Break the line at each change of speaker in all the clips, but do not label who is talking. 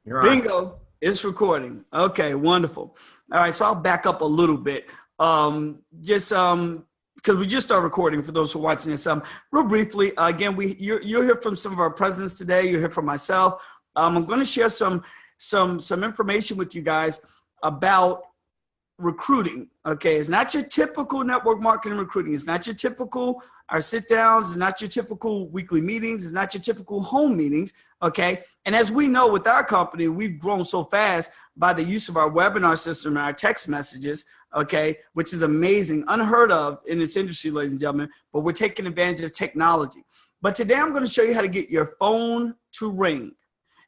You're on.
Bingo, it's recording. Okay, wonderful. All right, so I'll back up a little bit. Because we just started recording for those who are watching this. Real briefly, again, you'll hear from some of our presidents today. You'll hear from myself. I'm going to share some information with you guys about recruiting. Okay, it's not your typical network marketing recruiting. It's not your typical our sit downs. It's not your typical weekly meetings. It's not your typical home meetings. Okay, and as we know with our company, we've grown so fast by the use of our webinar system and our text messages. Okay, which is amazing, unheard of in this industry, ladies and gentlemen. But we're taking advantage of technology. But today I'm going to show you how to get your phone to ring.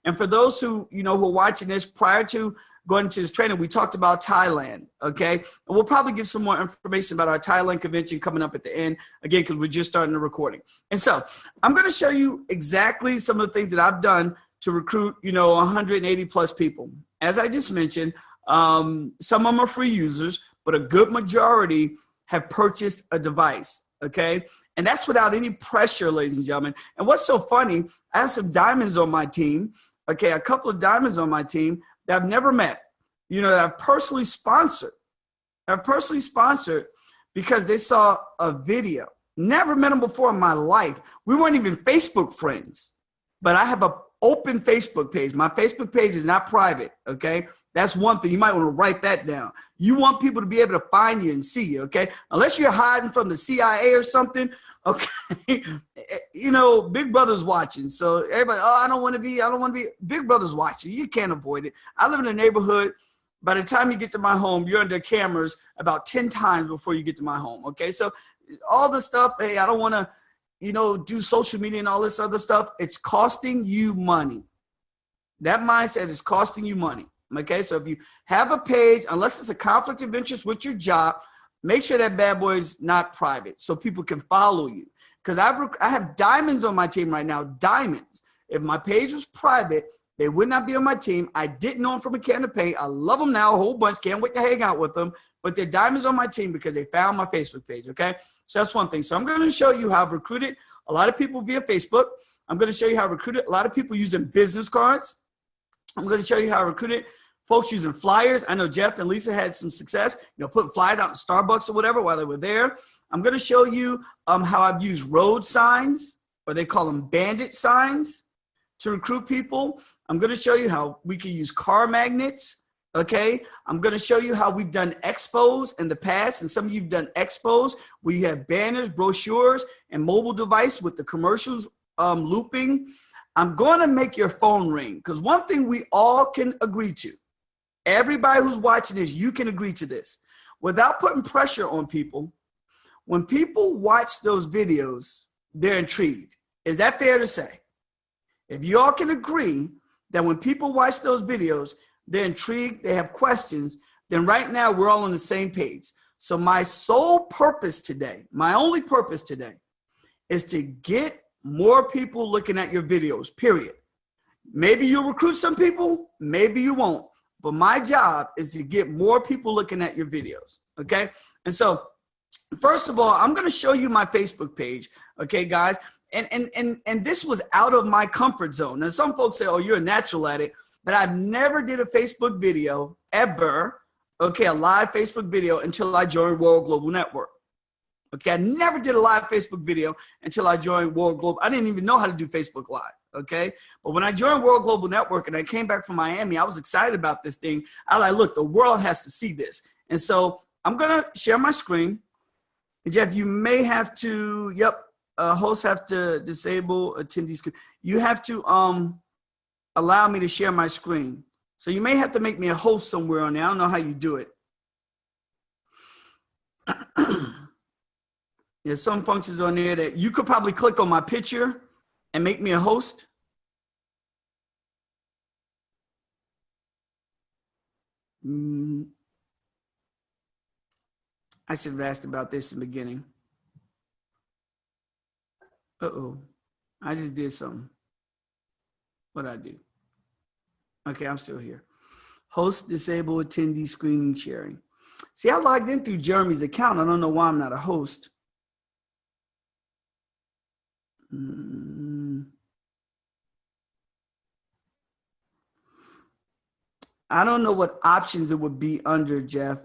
And for those who who are watching this prior to going into this training, we talked about Thailand, okay? And we'll probably give some more information about our Thailand convention coming up at the end, again, because we're just starting the recording. And so I'm going to show you exactly some of the things that I've done to recruit, 180 plus people. As I just mentioned, some of them are free users, but a good majority have purchased a device, okay? And that's without any pressure, ladies and gentlemen. And what's so funny, I have some diamonds on my team, okay, a couple of diamonds on my team that I've never met, that I've personally sponsored. Because they saw a video. Never met them before in my life. We weren't even Facebook friends, but I have an open Facebook page. My Facebook page is not private, okay? That's one thing. You might want to write that down. You want people to be able to find you and see you, okay? Unless you're hiding from the CIA or something, okay? Big Brother's watching. So everybody, I don't want to be. Big Brother's watching. You can't avoid it. I live in a neighborhood. By the time you get to my home, you're under cameras about 10 times before you get to my home, okay? So all the stuff, hey, I don't want to, do social media and all this other stuff. It's costing you money. That mindset is costing you money. Okay, so if you have a page, unless it's a conflict of interest with your job, make sure that bad boy is not private so people can follow you. Because I have diamonds on my team right now, diamonds. If my page was private, they would not be on my team. I didn't know them from a can of paint. I love them now, a whole bunch. Can't wait to hang out with them. But they're diamonds on my team because they found my Facebook page, okay? So that's one thing. So I'm going to show you how I've recruited a lot of people via Facebook. I'm going to show you how I recruited a lot of people using business cards. I'm going to show you how I recruited folks using flyers. I know Jeff and Lisa had some success, putting flyers out in Starbucks or whatever while they were there. I'm going to show you how I've used road signs, or they call them bandit signs, to recruit people. I'm going to show you how we can use car magnets, okay? I'm going to show you how we've done expos in the past, and some of you have done expos where you have banners, brochures, and mobile device with the commercials looping. I'm going to make your phone ring, because one thing we all can agree to, everybody who's watching this, you can agree to this. Without putting pressure on people, when people watch those videos, they're intrigued. Is that fair to say? If you all can agree that when people watch those videos, they're intrigued, they have questions, then right now we're all on the same page. So my sole purpose today, my only purpose today, is to get more people looking at your videos, period. Maybe you'll recruit some people, maybe you won't. But my job is to get more people looking at your videos, okay? And so, first of all, I'm going to show you my Facebook page, okay, guys? And this was out of my comfort zone. Now, some folks say, oh, you're a natural at it, but I've never did a Facebook video ever, okay, a live Facebook video until I joined World Global Network. Okay, I never did a live Facebook video until I joined World Global. I didn't even know how to do Facebook Live, okay? But when I joined World Global Network and I came back from Miami, I was excited about this thing. I was like, look, the world has to see this. And so I'm going to share my screen. And Jeff, you may have to, hosts have to disable attendee screen. You have to allow me to share my screen. So you may have to make me a host somewhere on there. I don't know how you do it. There's some functions on there that you could probably click on my picture and make me a host. I should have asked about this in the beginning. Uh-oh. I just did something. What'd I do? Okay, I'm still here. Host disable attendee screen sharing. See, I logged in through Jeremy's account. I don't know why I'm not a host. I don't know what options it would be under, Jeff.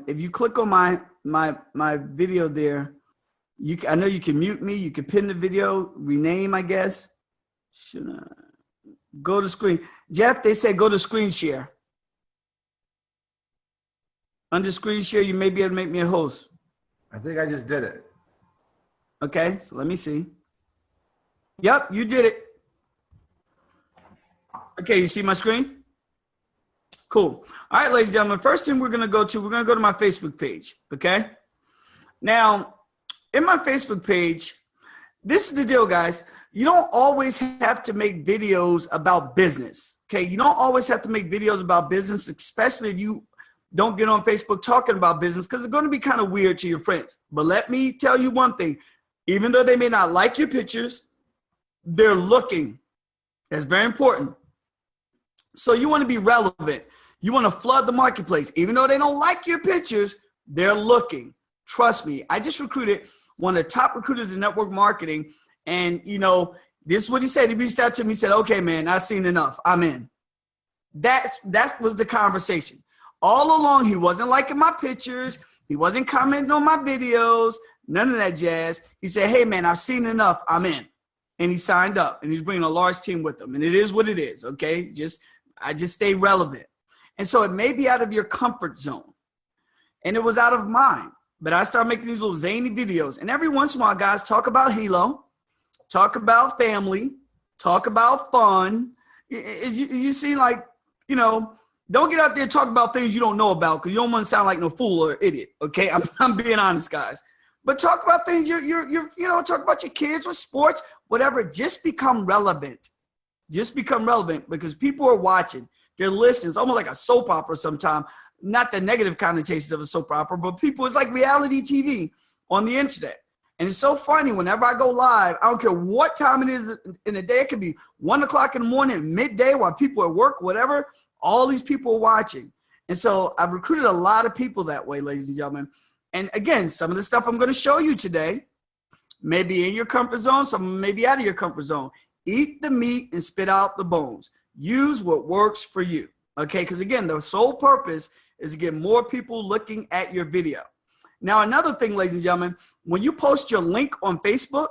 If you click on my video there, I know you can mute me. You can pin the video, rename, I guess. Should I go to screen? Jeff, they said go to screen share. Under screen share, you may be able to make me a host.
I think I just did it.
Okay, so let me see. Yep, you did it. Okay, you see my screen? Cool. All right, ladies and gentlemen, first thing we're going to go to my Facebook page, okay? Now, in my Facebook page, this is the deal, guys. You don't always have to make videos about business, okay? You don't always have to make videos about business, especially if you don't get on Facebook talking about business, because it's going to be kind of weird to your friends. But let me tell you one thing. Even though they may not like your pictures, they're looking. That's very important. So you want to be relevant. You want to flood the marketplace. Even though they don't like your pictures, they're looking. Trust me. I just recruited one of the top recruiters in network marketing. And, you know, this is what he said. He reached out to me. He said, okay, man, I've seen enough. I'm in. That was the conversation. All along, he wasn't liking my pictures. He wasn't commenting on my videos. None of that jazz. He said, hey, man, I've seen enough. I'm in. And he signed up. And he's bringing a large team with him. And it is what it is, okay? I just stay relevant. And so it may be out of your comfort zone. And it was out of mine. But I started making these little zany videos. And every once in a while, guys, talk about Helo, talk about family, talk about fun. You see, like, you know, don't get out there and talk about things you don't know about, because you don't want to sound like no fool or idiot, okay? I'm being honest, guys. But talk about things talk about your kids or sports, whatever. Just become relevant. Just become relevant, because people are watching. They're listening. It's almost like a soap opera sometimes. Not the negative connotations of a soap opera, but it's like reality TV on the internet. And it's so funny whenever I go live, I don't care what time it is in the day. It could be 1 o'clock in the morning, midday, while people are at work, whatever. All these people are watching. And so I've recruited a lot of people that way, ladies and gentlemen. And again, some of the stuff I'm going to show you today may be in your comfort zone. Some may be out of your comfort zone. Eat the meat and spit out the bones. Use what works for you. Okay, because again, the sole purpose is to get more people looking at your video. Now, another thing, ladies and gentlemen, when you post your link on Facebook,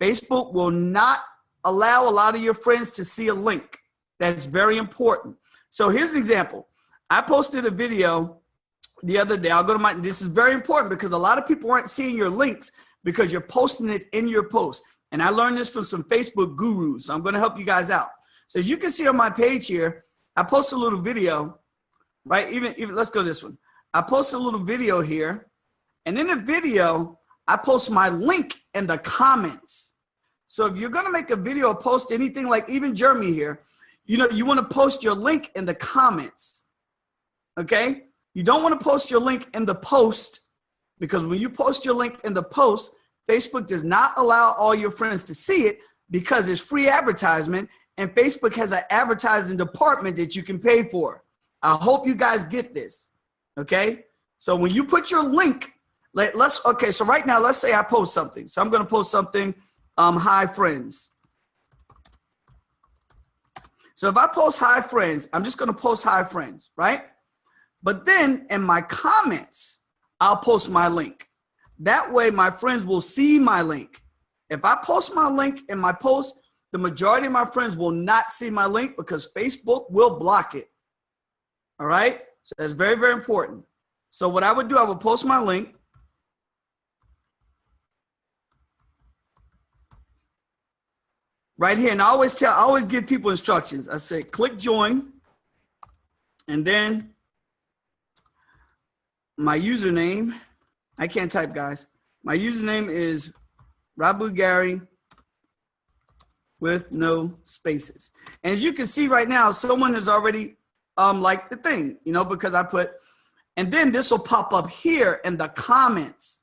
Facebook will not allow a lot of your friends to see a link. That's very important. So here's an example. I posted a video the other day. This is very important, because a lot of people aren't seeing your links because you're posting it in your post. And I learned this from some Facebook gurus. So I'm going to help you guys out. So as you can see on my page here, I post a little video, right? Even let's go this one. I post a little video here, and in the video, I post my link in the comments. So if you're going to make a video or post anything, like even Jeremy here, you know, you want to post your link in the comments, okay? You don't want to post your link in the post, because when you post your link in the post, Facebook does not allow all your friends to see it, because it's free advertisement, and Facebook has an advertising department that you can pay for. I hope you guys get this, okay? So when you put your link, so right now, let's say I post something. So I'm going to post something, hi friends. So if I post hi friends, I'm just going to post hi friends, right? But then in my comments, I'll post my link. That way my friends will see my link. If I post my link in my post, the majority of my friends will not see my link, because Facebook will block it. All right? So that's very, very important. So what I would do, I would post my link. Right here. And I always give people instructions. I say, click join. And then my username, I can't type, guys. My username is Rabu Gary with no spaces. And as you can see right now, someone has already liked the thing, you know, because I put, and then this will pop up here in the comments.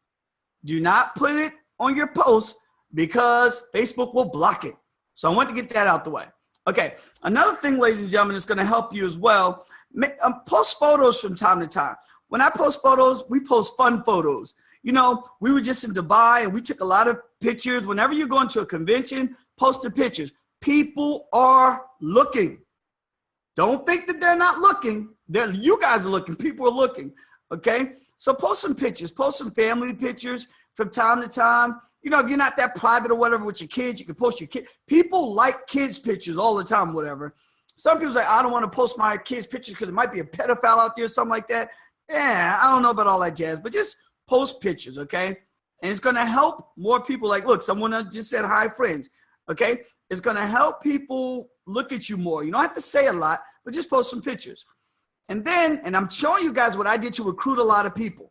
Do not put it on your post, because Facebook will block it. So I want to get that out the way. Okay, another thing, ladies and gentlemen, is going to help you as well. Post photos from time to time. When I post photos, we post fun photos. You know, we were just in Dubai and we took a lot of pictures. Whenever you're going to a convention, post the pictures. People are looking. Don't think that they're not looking. You guys are looking. People are looking. Okay? So post some pictures. Post some family pictures from time to time. You know, if you're not that private or whatever with your kids, you can post your kid. People like kids' pictures all the time, whatever. Some people's like, I don't want to post my kids' pictures because it might be a pedophile out there or something like that. Yeah, I don't know about all that jazz, but just post pictures, okay? And it's going to help more people. Like, look, someone just said, hi, friends, okay? It's going to help people look at you more. You don't have to say a lot, but just post some pictures. And then, and I'm showing you guys what I did to recruit a lot of people.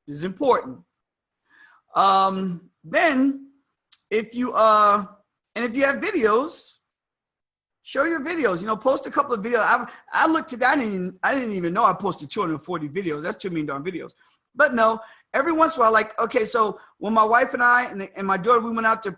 This is important. Then, if you have videos, show your videos. You know, post a couple of videos. I looked at that. I didn't even know I posted 240 videos. That's too many darn videos. But no, every once in a while, like, okay, so when my wife and I and my daughter, we went out to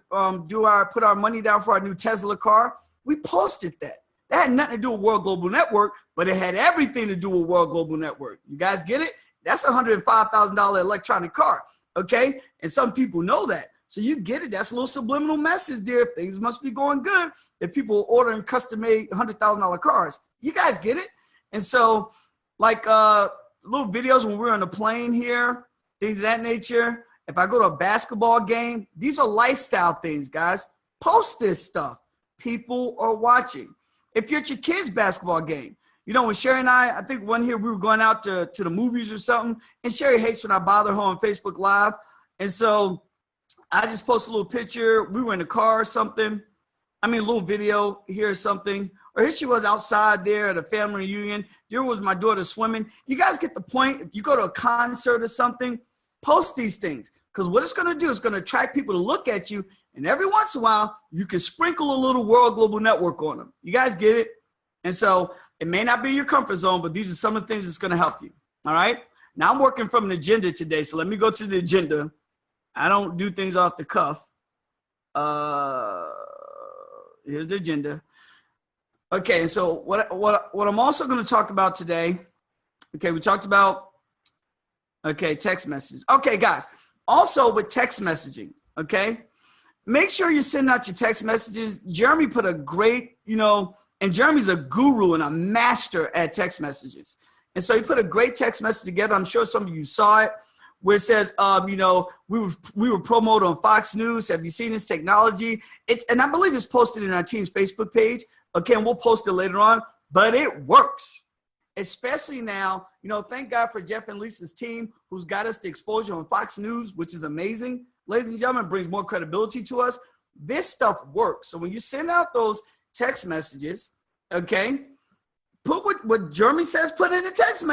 put our money down for our new Tesla car, we posted that. That had nothing to do with World Global Network, but it had everything to do with World Global Network. You guys get it? That's a $105,000 electronic car, okay? And some people know that. So you get it. That's a little subliminal message there. Things must be going good if people are ordering custom-made $100,000 cars. You guys get it? And so, like little videos when we're on a plane here, things of that nature. If I go to a basketball game, these are lifestyle things, guys. Post this stuff. People are watching. If you're at your kid's basketball game, you know, when Sherry and I think one here we were going out to the movies or something, and Sherry hates when I bother her on Facebook Live. And so I just post a little picture. We were in the car or something. I mean, a little video here or something. Or here she was outside there at a family reunion. There was my daughter swimming. You guys get the point. If you go to a concert or something, post these things. Because what it's going to do is going to attract people to look at you. And every once in a while, you can sprinkle a little World Global Network on them. You guys get it? And so it may not be your comfort zone, but these are some of the things that's going to help you. All right? Now I'm working from an agenda today. So let me go to the agenda. I don't do things off the cuff. Here's the agenda. Okay, so what I'm also going to talk about today, okay, we talked about, okay, text messages. Okay, guys, also with text messaging, okay, make sure you're sending out your text messages. Jeremy put a great, you know, and Jeremy's a guru and a master at text messages. And so he put a great text message together. I'm sure some of you saw it, where it says, you know, we were promoted on Fox News. Have you seen this technology? And I believe it's posted in our team's Facebook page. Okay, and we'll post it later on, but it works. Especially now, you know, thank God for Jeff and Lisa's team who's got us the exposure on Fox News, which is amazing. Ladies and gentlemen, it brings more credibility to us. This stuff works. So when you send out those text messages, okay, put what Jeremy says, put in the text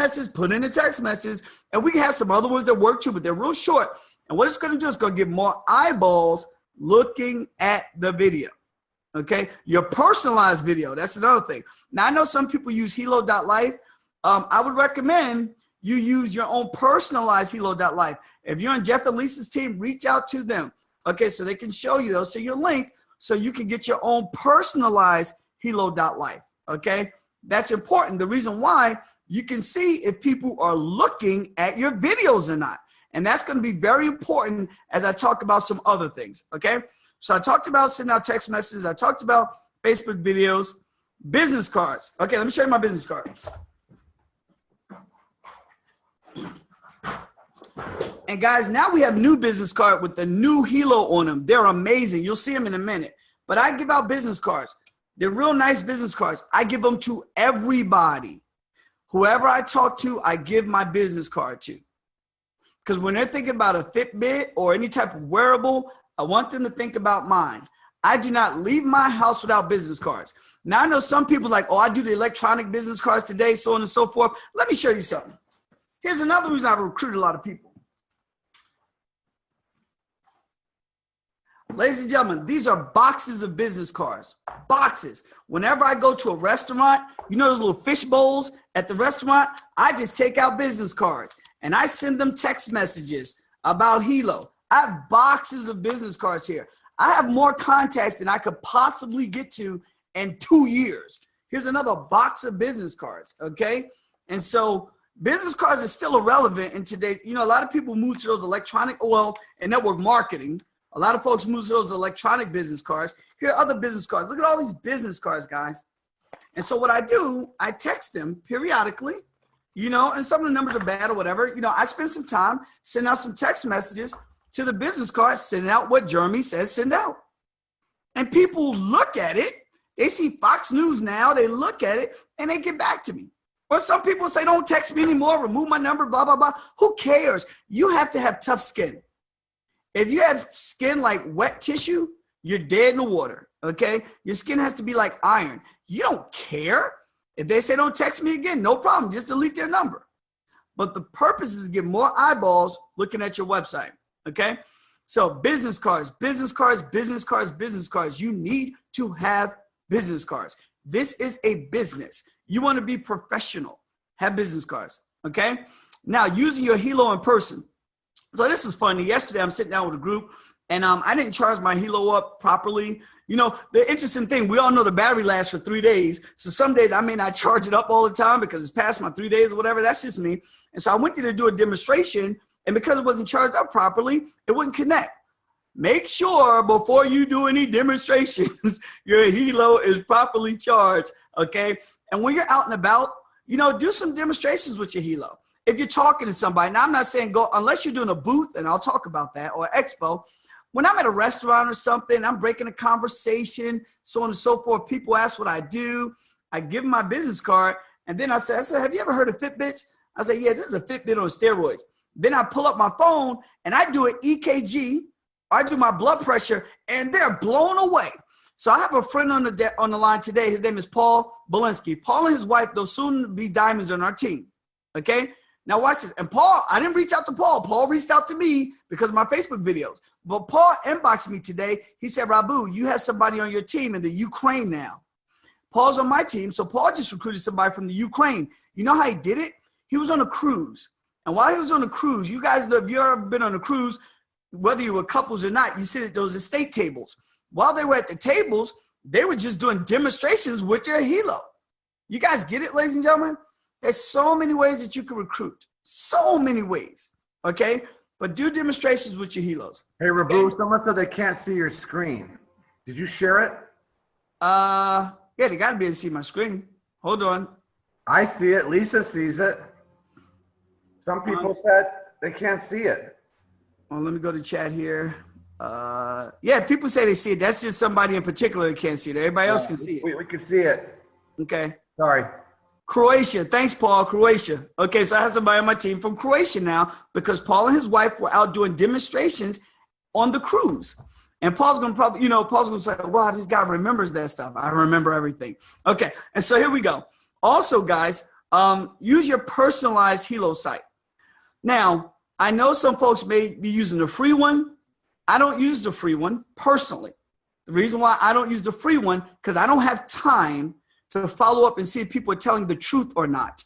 message, and we can have some other ones that work too, but they're real short. And what it's going to do is going to get more eyeballs looking at the video. Okay, your personalized video, that's another thing. Now, I know some people use Helo.life. I would recommend you use your own personalized Helo.life. If you're on Jeff and Lisa's team, reach out to them. Okay, so they can show you. They'll see your link so you can get your own personalized Helo.life. Okay, that's important. The reason why, you can see if people are looking at your videos or not. And that's going to be very important as I talk about some other things. Okay. So I talked about sending out text messages. I talked about Facebook videos, business cards. Okay, let me show you my business card. And guys, now we have new business card with the new Helo on them. They're amazing. You'll see them in a minute. But I give out business cards. They're real nice business cards. I give them to everybody. Whoever I talk to, I give my business card to. Because when they're thinking about a Fitbit or any type of wearable, I want them to think about mine. I do not leave my house without business cards. Now, I know some people like, oh, I do the electronic business cards today, so on and so forth. Let me show you something. Here's another reason I've recruited a lot of people. Ladies and gentlemen, these are boxes of business cards. Boxes. Whenever I go to a restaurant, you know those little fish bowls at the restaurant? I just take out business cards, and I send them text messages about Helo. I have boxes of business cards here. I have more contacts than I could possibly get to in 2 years. Here's another box of business cards, okay? And so business cards are still irrelevant in today. You know, a lot of people move to those electronic oil and network marketing. A lot of folks move to those electronic business cards. Here are other business cards. Look at all these business cards, guys. And so what I do, I text them periodically, and some of the numbers are bad or whatever. I spend some time sending out some text messages to the business cards, sending out what Jeremy says send out. And people look at it. They see Fox News now. They look at it and they get back to me. Or some people say, don't text me anymore, remove my number, blah, blah, blah. Who cares? You have to have tough skin. If you have skin like wet tissue, you're dead in the water, okay? Your skin has to be like iron. You don't care. If they say don't text me again, no problem. Just delete their number. But the purpose is to get more eyeballs looking at your website, okay? So business cards, business cards, business cards, business cards. You need to have business cards. This is a business. You want to be professional. Have business cards, okay? Now, using your Helo in person. So this is funny. Yesterday, I'm sitting down with a group, and I didn't charge my Helo up properly. The interesting thing, we all know the battery lasts for 3 days. So some days I may not charge it up all the time because it's past my 3 days or whatever. That's just me. And so I went there to do a demonstration, and because it wasn't charged up properly, it wouldn't connect. Make sure before you do any demonstrations, your Helo is properly charged, okay? And when you're out and about, do some demonstrations with your Helo. If you're talking to somebody, now I'm not saying go, unless you're doing a booth, and I'll talk about that, or expo. When I'm at a restaurant or something, I'm breaking a conversation, so on and so forth. People ask what I do. I give them my business card, and then I say, have you ever heard of Fitbits? I say, yeah, this is a Fitbit on steroids. Then I pull up my phone, and I do an EKG. I do my blood pressure, and they're blown away. So I have a friend on the line today. His name is Paul Belinsky. Paul and his wife, they'll soon be diamonds on our team, okay? Now watch this. And Paul, I didn't reach out to Paul. Paul reached out to me because of my Facebook videos. But Paul inboxed me today. He said, Rabu, you have somebody on your team in the Ukraine now. Paul's on my team, so Paul just recruited somebody from the Ukraine. You know how he did it? He was on a cruise. And while he was on a cruise, you guys know, if you've ever been on a cruise, whether you were couples or not, you sit at those estate tables. While they were at the tables, they were just doing demonstrations with their Helo. You guys get it, ladies and gentlemen? There's so many ways that you can recruit. So many ways, okay? But do demonstrations with your Helos.
Hey, Rabu, someone said they can't see your screen. Did you share it?
Yeah, they got to be able to see my screen. Hold on.
I see it. Lisa sees it. Some people said they can't see it.
Well, let me go to chat here. Yeah, people say they see it. That's just somebody in particular that can't see it. Everybody else can see it.
We can see it.
Okay.
Sorry.
Croatia. Thanks, Paul. Croatia. Okay, so I have somebody on my team from Croatia now because Paul and his wife were out doing demonstrations on the cruise. And Paul's going to probably, Paul's going to say, wow, this guy remembers that stuff. I remember everything. Okay, and so here we go. Also, guys, use your personalized Helo site. Now, I know some folks may be using the free one. I don't use the free one personally. The reason why I don't use the free one, because I don't have time to follow up and see if people are telling the truth or not.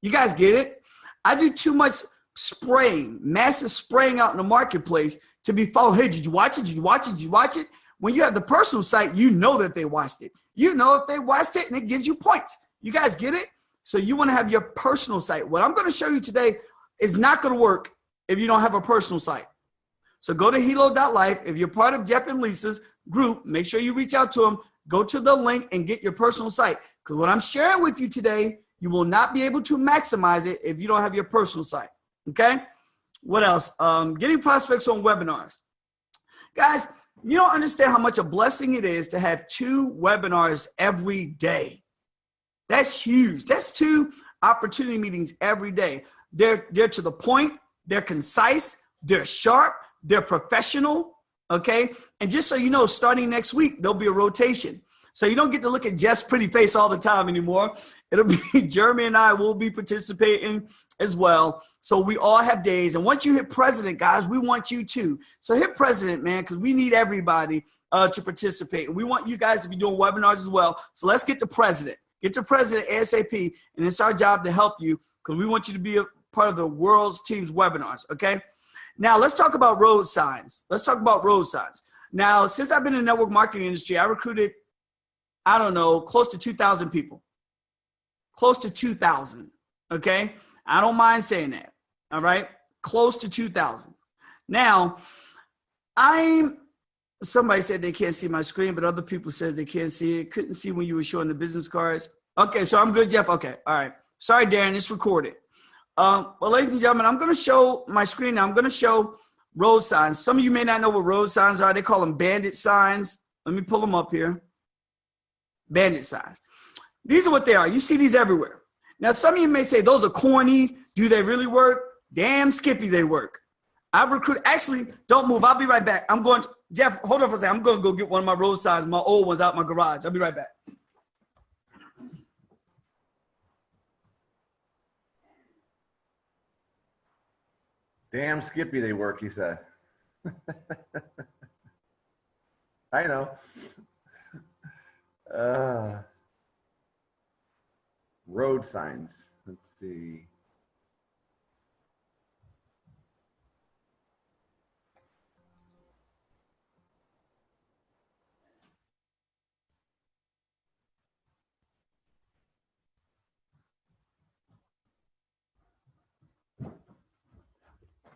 You guys get it? I do too much spraying, massive spraying out in the marketplace to be followed. Hey, did you watch it? Did you watch it? Did you watch it? When you have the personal site, you know that they watched it. You know if they watched it, and it gives you points. You guys get it? So you want to have your personal site. What I'm going to show you today is not going to work if you don't have a personal site. So go to helo.life. If you're part of Jeff and Lisa's group, make sure you reach out to them. Go to the link and get your personal site. Because what I'm sharing with you today, you will not be able to maximize it if you don't have your personal site. Okay? What else? Getting prospects on webinars. Guys, you don't understand how much a blessing it is to have 2 webinars every day. That's huge. That's 2 opportunity meetings every day. They're to the point. They're concise. They're sharp. They're professional. Okay. And just so you know, starting next week, there'll be a rotation. So you don't get to look at Jeff's pretty face all the time anymore. It'll be Jeremy and I will be participating as well. So we all have days. And once you hit president, guys, we want you too. So hit president, man, because we need everybody to participate. And we want you guys to be doing webinars as well. So let's get to president. Get to president ASAP. And it's our job to help you because we want you to be a part of the world's team's webinars. Okay. Now, let's talk about road signs. Let's talk about road signs. Now, since I've been in the network marketing industry, I recruited, I don't know, close to 2,000 people. Close to 2,000, okay? I don't mind saying that, all right? Close to 2,000. Now, I'm Somebody said they can't see my screen, but other people said they can't see it. Couldn't see when you were showing the business cards. Okay, so I'm good, Jeff. Okay, all right. Sorry, Darren, it's recorded. Well, ladies and gentlemen, I'm going to show my screen now. I'm going to show road signs. Some of you may not know what road signs are. They call them bandit signs. Let me pull them up here. Bandit signs. These are what they are. You see these everywhere. Now, some of you may say, those are corny. Do they really work? Damn skippy, they work. I've recruited. Actually, don't move. I'll be right back. I'm going to, Jeff, hold on for a second. I'm going to go get one of my road signs, my old ones out my garage. I'll be right back.
Damn Skippy, they work, he said. I know. Road signs. Let's see.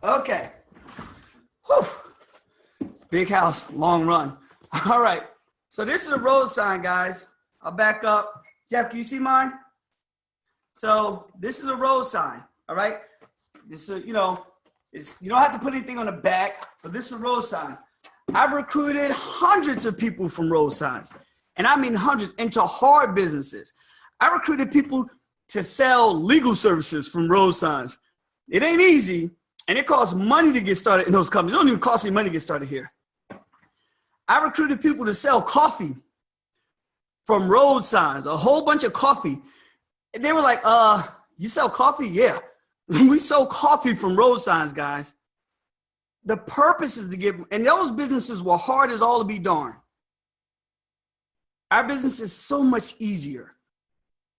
Okay. Whew. Big house, long run. All right. So this is a road sign, guys. I'll back up. Jeff, can you see mine? So this is a road sign. All right. This is, you don't have to put anything on the back, but this is a road sign. I've recruited hundreds of people from road signs, and I mean hundreds, into hard businesses. I recruited people to sell legal services from road signs. It ain't easy. And it costs money to get started in those companies. It don't even cost any money to get started here. I recruited people to sell coffee from road signs, a whole bunch of coffee. And they were like, you sell coffee? Yeah. We sell coffee from road signs, guys. The purpose is to get, and those businesses were hard as all to be darned. Our business is so much easier.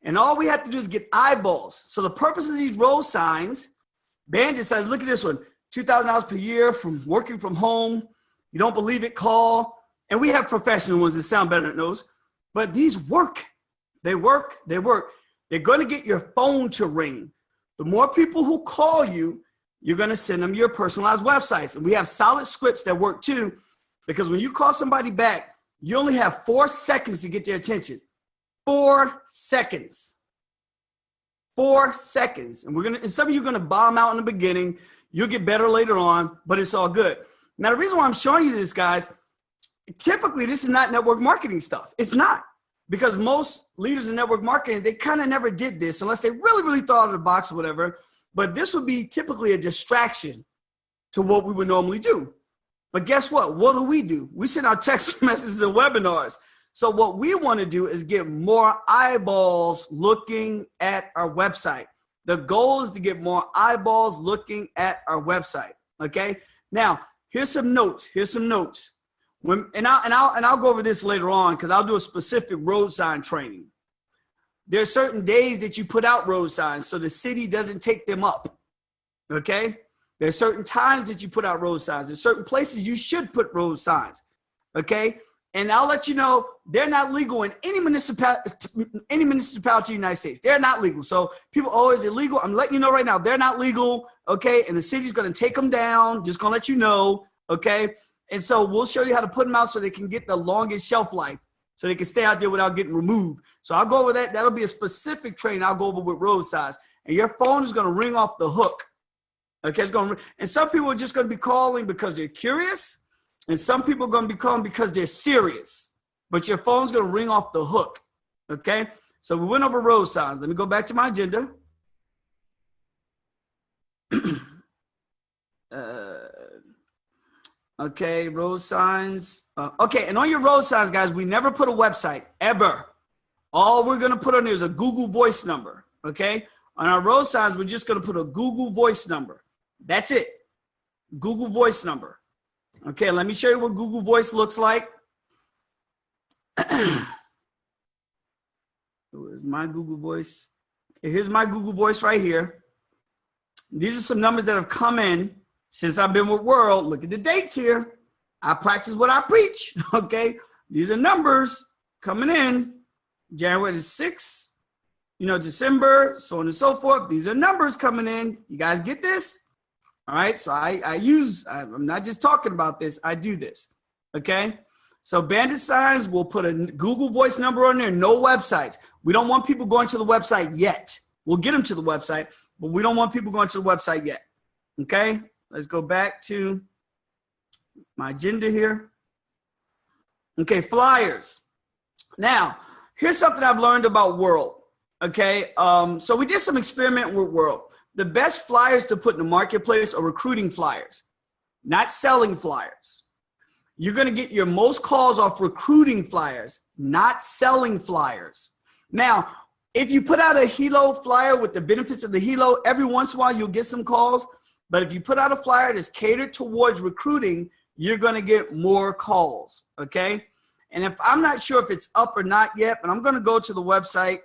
And all we have to do is get eyeballs. So the purpose of these road signs, bandit signs, look at this one, $2,000 per year from working from home. You don't believe it, call. And we have professional ones that sound better than those. But these work. They work. They work. They're going to get your phone to ring. The more people who call you, you're going to send them your personalized websites. And we have solid scripts that work too, because when you call somebody back, you only have 4 seconds to get their attention. 4 seconds. 4 seconds. And some of you are going to bomb out in the beginning. You'll get better later on, but it's all good. Now, the reason why I'm showing you this, guys, typically this is not network marketing stuff. It's not. Because most leaders in network marketing, they kind of never did this unless they really, really thought out of the box or whatever. But this would be typically a distraction to what we would normally do. But guess what? What do? We send out text messages and webinars. So what we want to do is get more eyeballs looking at our website. The goal is to get more eyeballs looking at our website. Okay. Now, here's some notes. I'll go over this later on because I'll do a specific road sign training. There's certain days that you put out road signs so the city doesn't take them up. Okay. There's certain times that you put out road signs. There's certain places you should put road signs. Okay. And I'll let you know, they're not legal in any municipality in the United States. They're not legal. So people, oh, is it legal? I'm letting you know right now, they're not legal. Okay. And the city's going to take them down. Just going to let you know. Okay. And so we'll show you how to put them out so they can get the longest shelf life, so they can stay out there without getting removed. So I'll go over that. That'll be a specific training I'll go over with road signs. And your phone is going to ring off the hook. Okay. It's going to, and some people are just going to be calling because they're curious. And some people are going to be calling because they're serious, but your phone's going to ring off the hook. Okay. So we went over road signs. Let me go back to my agenda. Okay. Road signs. Okay. And on your road signs, guys, we never put a website ever. All we're going to put on there is a Google voice number. Okay. On our road signs, we're just going to put a Google voice number. That's it. Google voice number. Okay, let me show you what Google Voice looks like. Where's my Google Voice? Okay, here's my Google Voice right here. These are some numbers that have come in since I've been with World. Look at the dates here. I practice what I preach, okay? These are numbers coming in. January the 6th, December, so on and so forth. These are numbers coming in. You guys get this? All right, so I'm not just talking about this, I do this, Okay. So bandit signs, we'll put a Google Voice number on there, no websites. We don't want people going to the website yet. We'll get them to the website, but we don't want people going to the website yet. Okay. Let's go back to my agenda here. Okay, flyers. Now, here's something I've learned about World. Okay, so we did some experiment with World. The best flyers to put in the marketplace are recruiting flyers, not selling flyers. You're going to get your most calls off recruiting flyers, not selling flyers. Now, if you put out a Helo flyer with the benefits of the Helo, every once in a while you'll get some calls. But if you put out a flyer that's catered towards recruiting, you're going to get more calls, okay? And if I'm not sure if it's up or not yet, but I'm going to go to the website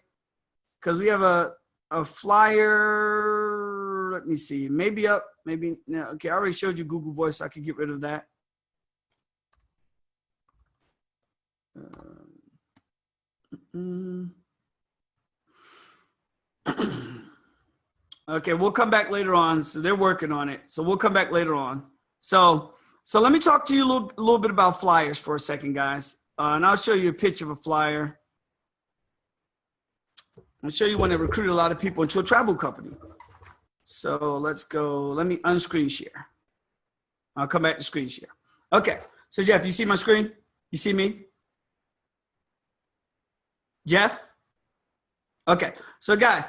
because we have a flyer. Let me see. Maybe up, maybe no. Okay, I already showed you Google Voice, so I can get rid of that. Okay, we'll come back later on. So they're working on it. So we'll come back later on. So let me talk to you a little bit about flyers for a second, guys. And I'll show you a picture of a flyer. I'll show you one that recruited a lot of people into a travel company. So let's go. Let me unscreen share. I'll come back to screen share. Okay. So Jeff, you see my screen? You see me? Jeff? Okay. So guys,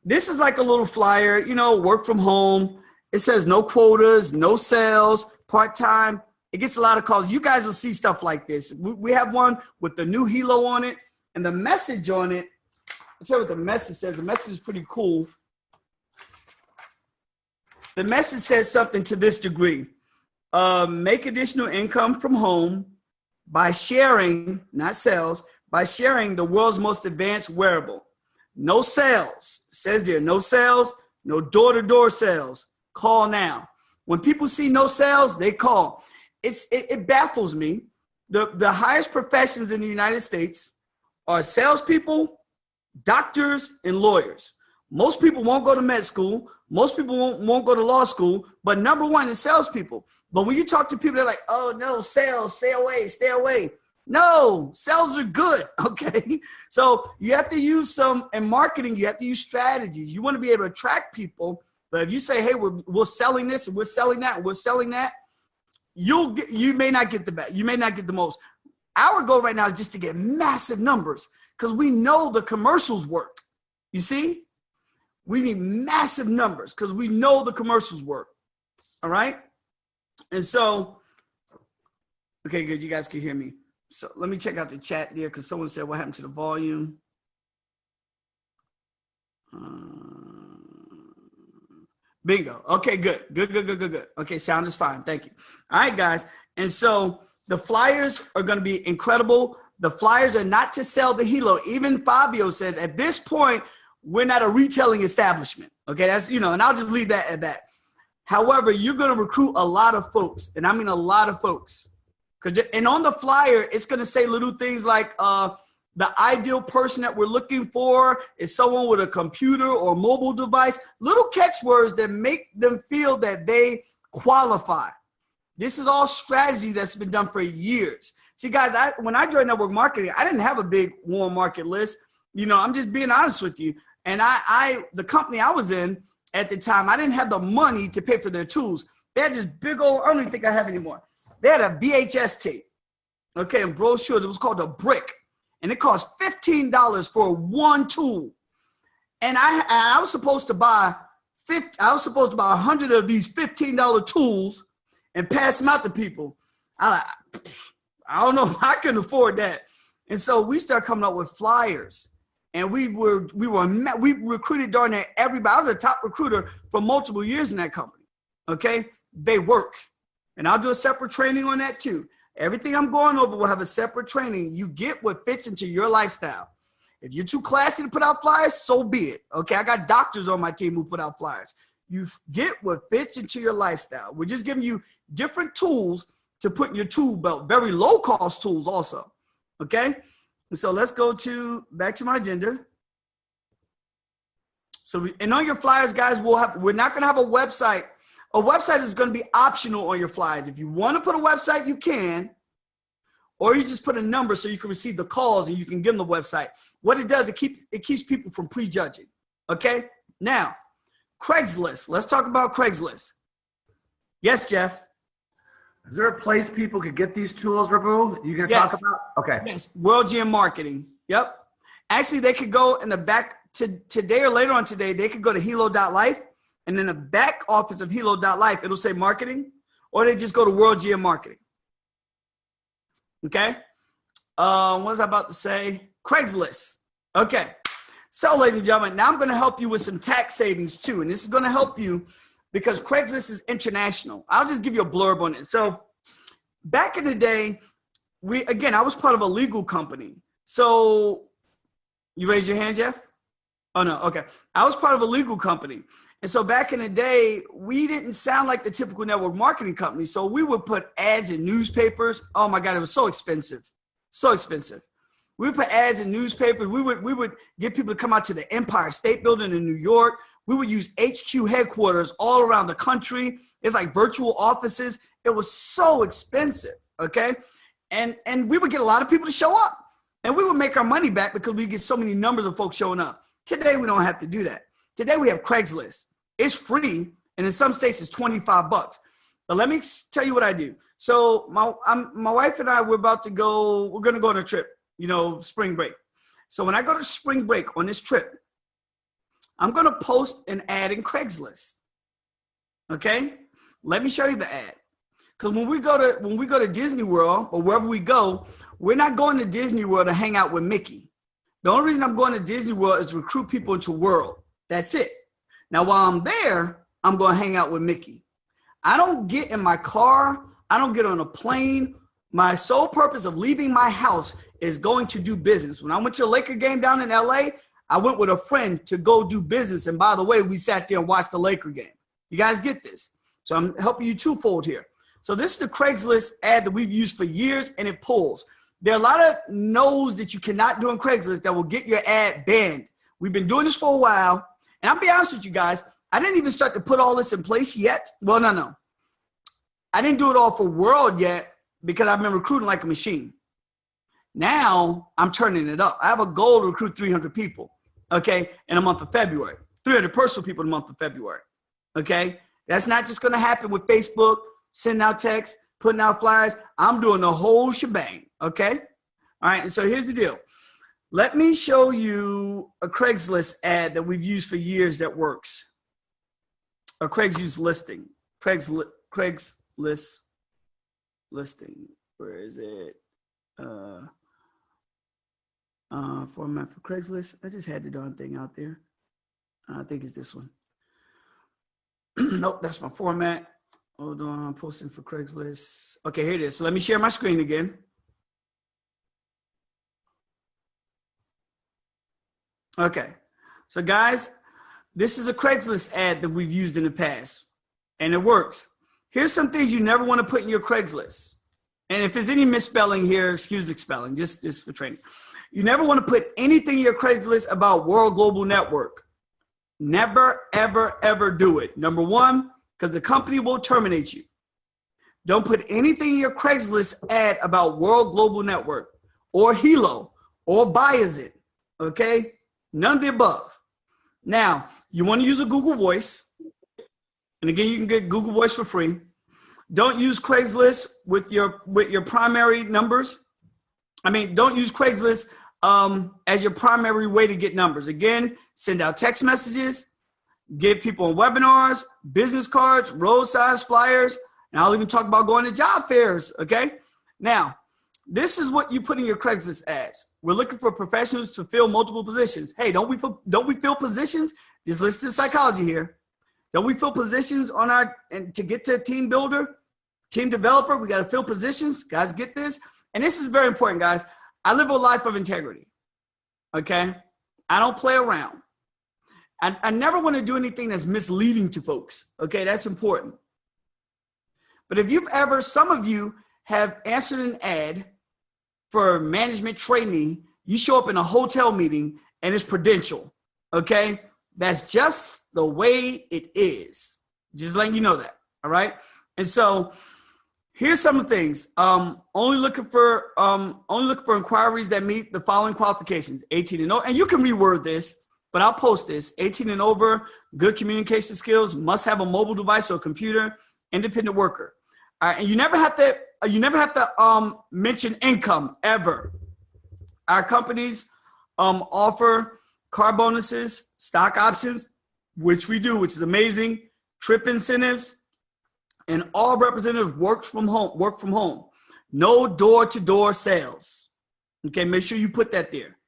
this is like a little flyer, you know, work from home. It says no quotas, no sales, part-time. It gets a lot of calls. You guys will see stuff like this. We have one with the new Helo on it, and the message on it, I'll tell you what the message says. The message is pretty cool. The message says something to this degree. Make additional income from home by sharing, not sales, by sharing the world's most advanced wearable. No sales. It says there, no sales, no door-to-door sales. Call now. When people see no sales, they call. It baffles me. The highest professions in the United States are salespeople, doctors, and lawyers. Most people won't go to med school. Most people won't go to law school. But number one is salespeople. But when you talk to people, they're like, oh, no, sales, stay away, stay away. No, sales are good, okay? So you have to use in marketing, you have to use strategies. You want to be able to attract people. But if you say, hey, we're selling this and we're selling that and we're selling that, you may not get the best. You may not get the most. Our goal right now is just to get massive numbers because we know the commercials work. You see? We need massive numbers because we know the commercials work. All right? And so, okay, good. You guys can hear me. So let me check out the chat there because someone said, what happened to the volume? Bingo. Okay, good. Good. Okay, sound is fine. Thank you. All right, guys. And so the flyers are going to be incredible. The flyers are not to sell the Helo. Even Fabio says at this point, we're not a retailing establishment. Okay, that's, and I'll just leave that at that. However, you're going to recruit a lot of folks, and I mean a lot of folks. And on the flyer, it's going to say little things like the ideal person that we're looking for is someone with a computer or mobile device, little catchwords that make them feel that they qualify. This is all strategy that's been done for years. See, guys, when I joined network marketing, I didn't have a big warm market list. I'm just being honest with you. And the company I was in at the time, I didn't have the money to pay for their tools. They had this big old, I don't even think I have anymore. They had a VHS tape, okay, and brochures. It was called a brick, and it cost $15 for one tool. And I was supposed to buy 100 of these $15 tools and pass them out to people. I don't know if I can afford that. And so we started coming up with flyers, and we recruited darn near everybody. I was a top recruiter for multiple years in that company. Okay, they work. And I'll do a separate training on that too. Everything I'm going over will have a separate training. You get what fits into your lifestyle. If you're too classy to put out flyers, so be it. Okay, I got doctors on my team who put out flyers. You get what fits into your lifestyle. We're just giving you different tools to put in your tool belt, very low cost tools also. Okay, and so let's go back to my agenda. So, and on your flyers, guys, we're not going to have a website. A website is going to be optional on your flyers. If you want to put a website, you can. or you just put a number so you can receive the calls and you can give them the website. What it does, it keeps people from prejudging. Okay. Now, Craigslist. Let's talk about Craigslist. Yes, Jeff.
Is there a place people could get these tools, Rabu? You gonna
Yes.
talk about? Okay.
Yes. WGN marketing. Yep. Actually, they could go in the back today or later on today. They could go to helo.life, and in the back office of helo.life, it'll say marketing, or they just go to WGN marketing. Okay. What was I about to say? Craigslist. Okay. So, ladies and gentlemen, now I'm going to help you with some tax savings too. And this is going to help you because Craigslist is international. I'll just give you a blurb on it. So back in the day, I was part of a legal company. So you raise your hand, Jeff? Oh, no. Okay. I was part of a legal company. And so back in the day, we didn't sound like the typical network marketing company. So we would put ads in newspapers. Oh my God, it was so expensive. So expensive. We would put ads in newspapers. We would get people to come out to the Empire State Building in New York. We would use HQ headquarters all around the country. It's like virtual offices. It was so expensive, okay? And we would get a lot of people to show up. And we would make our money back because we get so many numbers of folks showing up. Today, we don't have to do that. Today, we have Craigslist. It's free, and in some states, it's $25. But let me tell you what I do. So my wife and I, we're going to go on a trip. Spring break. So when I go to spring break on this trip, I'm going to post an ad in Craigslist. Okay. Let me show you the ad. Because when we go to Disney World or wherever we go, we're not going to Disney World to hang out with Mickey. The only reason I'm going to Disney World is to recruit people into World. That's it. Now, while I'm there, I'm going to hang out with Mickey. I don't get in my car. I don't get on a plane. My sole purpose of leaving my house is going to do business. When I went to a Laker game down in LA, I went with a friend to go do business. And by the way, we sat there and watched the Laker game. You guys get this? So I'm helping you twofold here. So this is the Craigslist ad that we've used for years, and it pulls. There are a lot of no's that you cannot do in Craigslist that will get your ad banned. We've been doing this for a while. And I'll be honest with you guys, I didn't even start to put all this in place yet. Well, no. I didn't do it all for World yet, because I've been recruiting like a machine. Now I'm turning it up. I have a goal to recruit 300 people, okay, in the month of February. 300 personal people in the month of February, okay? That's not just going to happen with Facebook, sending out texts, putting out flyers. I'm doing the whole shebang, okay? All right, and so here's the deal. Let me show you a Craigslist ad that we've used for years that works. A Craigslist listing. Craigslist listing. Where is it? Format for Craigslist. I just had the darn thing out there. I think it's this one. Nope, that's my format. Hold on, I'm posting for Craigslist. Okay, here it is. So let me share my screen again. Okay, so guys, this is a Craigslist ad that we've used in the past, and it works. Here's some things you never want to put in your Craigslist. And if there's any misspelling here, excuse the spelling, just for training. You never want to put anything in your Craigslist about World Global Network. Never, ever, ever do it. Number one, because the company will terminate you. Don't put anything in your Craigslist ad about World Global Network or Helo or Bayezid, okay? None of the above. Now, you want to use a Google Voice. And again, you can get Google Voice for free. Don't use Craigslist with your primary numbers. Don't use Craigslist as your primary way to get numbers. Again, send out text messages, get people on webinars, business cards, roadside flyers, and I'll even talk about going to job fairs, okay? Now, this is what you put in your Craigslist ads. We're looking for professionals to fill multiple positions. Hey, don't we fill positions? Just listen to psychology here. Don't we fill positions and to get to a team builder, team developer? We got to fill positions. Guys, get this. And this is very important, guys. I live a life of integrity, okay? I don't play around. I never want to do anything that's misleading to folks, okay? That's important. But if some of you have answered an ad for management training, you show up in a hotel meeting and it's Prudential, okay? That's just the way it is. Just letting you know that, all right? And so Here's some of the things. Only looking for inquiries that meet the following qualifications: 18 and over. And you can reword this, but I'll post this. 18 and over, good communication skills, must have a mobile device or computer, independent worker. All right, and you never have to mention income ever. Our companies offer car bonuses, stock options, which we do, which is amazing, trip incentives, and all representatives work from home. No door-to-door sales. Okay, make sure you put that there.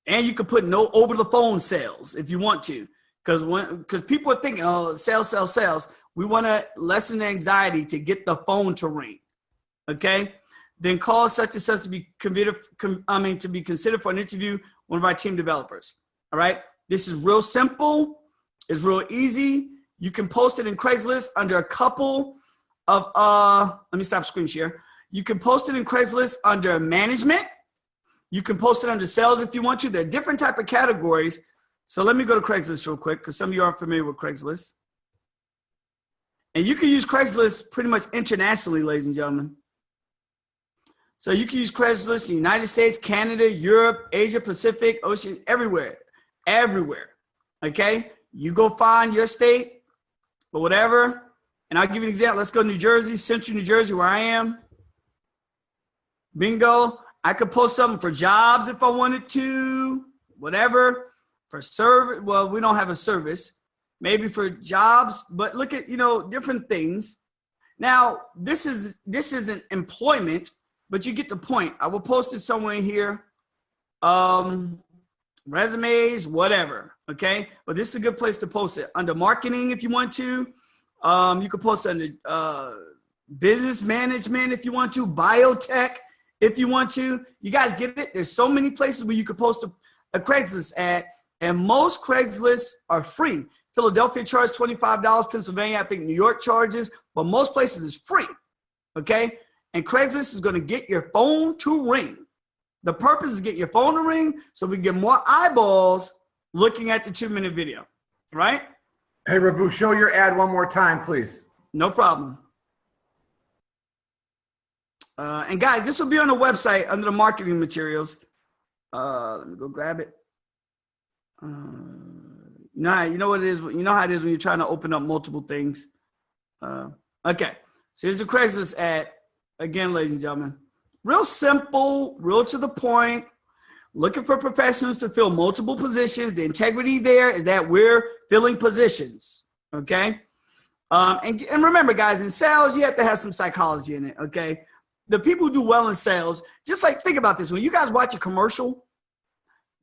And you can put no over-the-phone sales if you want to, because people are thinking, oh, sales. We want to lessen the anxiety to get the phone to ring. Okay, then call such and such to be considered for an interview. One of our team developers. All right, this is real simple. It's real easy. You can post it in Craigslist under a couple of, let me stop screen share. You can post it in Craigslist under management. You can post it under sales if you want to. There are different type of categories. So let me go to Craigslist real quick because some of you aren't familiar with Craigslist. And you can use Craigslist pretty much internationally, ladies and gentlemen. So you can use Craigslist in the United States, Canada, Europe, Asia, Pacific, Ocean, everywhere. Okay? You go find your state or whatever. And I'll give you an example. Let's go to New Jersey, Central New Jersey, where I am. Bingo. I could post something for jobs if I wanted to, whatever. For service, well, we don't have a service. Maybe for jobs, but look at, different things. Now, this isn't employment, but you get the point. I will post it somewhere in here. Resumes, whatever, okay? But this is a good place to post it. Under marketing, if you want to. You can post it under business management if you want to. Biotech, if you want to. You guys get it? There's so many places where you could post a Craigslist ad, and most Craigslist are free. Philadelphia charges $25. Pennsylvania, I think New York charges, but most places is free, okay? And Craigslist is going to get your phone to ring. The purpose is to get your phone to ring so we can get more eyeballs looking at the 2-minute video, right?
Hey, Rabu, show your ad one more time, please.
No problem. And guys, this will be on the website under the marketing materials. Let me go grab it. You know what it is? You know how it is when you're trying to open up multiple things. Okay, so here's the Craigslist ad. Again, ladies and gentlemen, real simple, real to the point. Looking for professionals to fill multiple positions. The integrity there is that we're filling positions, okay? And remember, guys, in sales, you have to have some psychology in it, okay? The people who do well in sales, just like think about this. When you guys watch a commercial,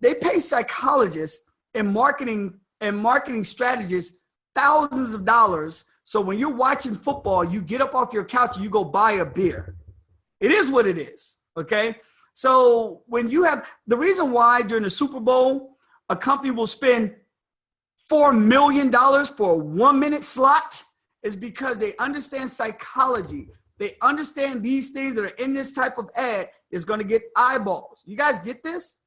they pay psychologists and marketing strategists thousands of dollars. So when you're watching football, you get up off your couch and you go buy a beer. It is what it is, okay? So when you have the reason why during the Super Bowl, a company will spend $4 million for a 1-minute slot is because they understand psychology. They understand these things that are in this type of ad is going to get eyeballs. You guys get this?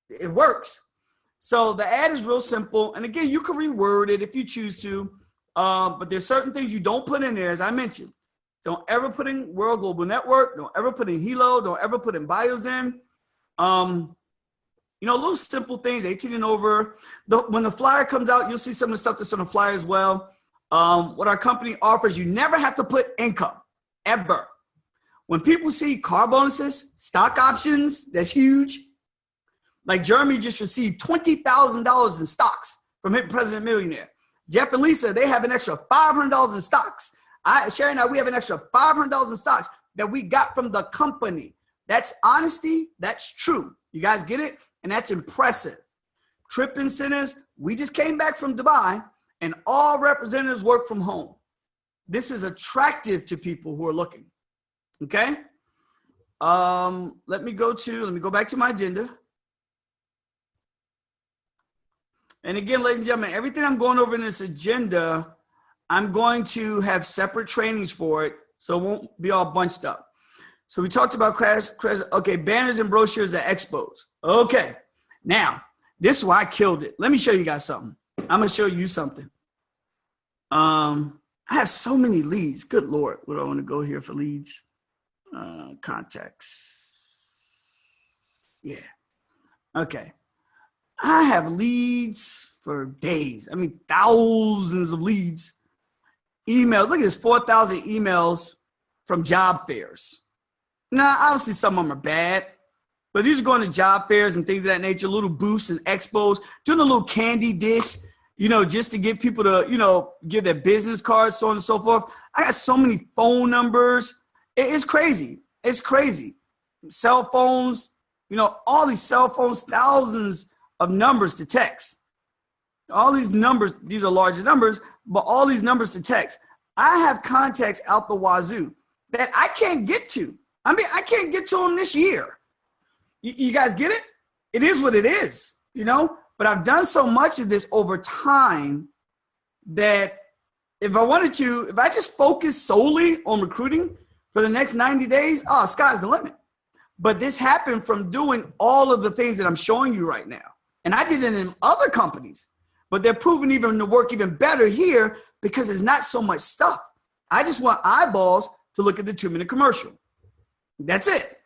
It works. So the ad is real simple. And again, you can reword it if you choose to. But there's certain things you don't put in there, as I mentioned. Don't ever put in World Global Network. Don't ever put in Helo. Don't ever put in Biozen. Little simple things, 18 and over. When the flyer comes out, you'll see some of the stuff that's on the flyer as well. What our company offers, you never have to put income, ever. When people see car bonuses, stock options, that's huge. Like Jeremy just received $20,000 in stocks from Hit President Millionaire. Jeff and Lisa, they have an extra $500 in stocks. Sherry and I, we have an extra $500 in stocks that we got from the company. That's honesty. That's true. You guys get it? And that's impressive. Trip incentives. We just came back from Dubai and all representatives work from home. This is attractive to people who are looking. Okay. Let me go back to my agenda. And again, ladies and gentlemen, everything I'm going over in this agenda, I'm going to have separate trainings for it, so it won't be all bunched up. So we talked about banners and brochures at expos. Okay, now, this is why I killed it. Let me show you guys something. I'm going to show you something. How I have so many leads. Good Lord. Where do I want to go here for leads? Contacts. Yeah. Okay. I have leads for days. I mean, thousands of leads. Email. Look at this, 4,000 emails from job fairs. Now, obviously some of them are bad, but these are going to job fairs and things of that nature, little booths and expos, doing a little candy dish, just to get people to, give their business cards, so on and so forth. I got so many phone numbers. It's crazy. It's crazy. Cell phones, all these cell phones, thousands of numbers to text. All these numbers, these are larger numbers, but all these numbers to text. I have contacts out the wazoo that I can't get to. I mean, I can't get to them this year. You guys get it? It is what it is, But I've done so much of this over time that if I just focus solely on recruiting for the next 90 days, sky's the limit. But this happened from doing all of the things that I'm showing you right now. And I did it in other companies, but they're proving even to work even better here because there's not so much stuff. I just want eyeballs to look at the 2-minute commercial. That's it.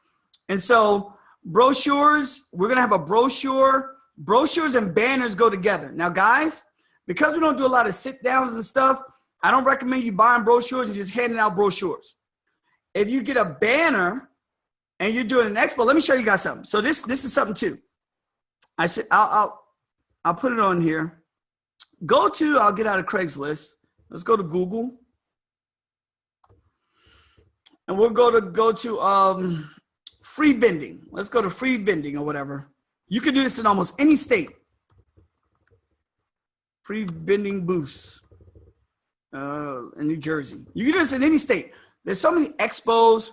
And so brochures, we're going to have a brochure. Brochures and banners go together. Now, guys, because we don't do a lot of sit downs and stuff, I don't recommend you buying brochures and just handing out brochures. If you get a banner and you're doing an expo, let me show you guys something. So this is something too. I'll put it on here. I'll get out of Craigslist. Let's go to Google. And we'll go to free bending. Let's go to free bending or whatever. You can do this in almost any state. Free bending booths in New Jersey. You can do this in any state. There's so many expos.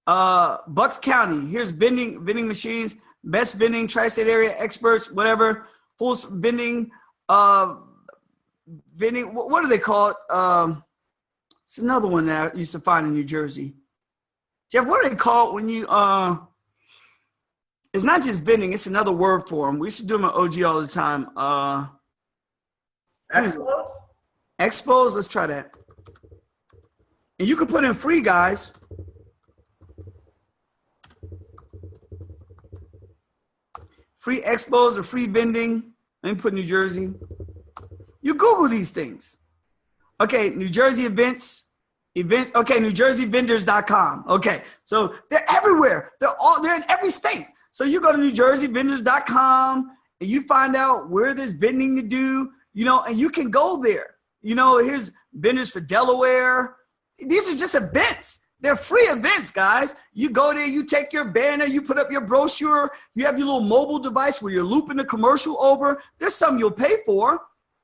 Bucks County. Here's bending machines. Best bending, tri-state area experts, whatever. Full bending. Bending. What do they call it? It's another one that I used to find in New Jersey. Jeff, what do they call it when you it's not just bending, it's another word for them. We used to do them at OG all the time.
Expos?
Expos, let's try that. And you can put in free, guys. Free expos or free bending. Let me put New Jersey. You Google these things. Okay, New Jersey events. Okay, NewJerseyVendors.com. Okay, so they're everywhere. They're in every state. So you go to NewJerseyVendors.com and you find out where there's bending to do, and you can go there. Here's vendors for Delaware. These are just events. They're free events, guys. You go there, you take your banner, you put up your brochure, you have your little mobile device where you're looping the commercial over. There's something you'll pay for.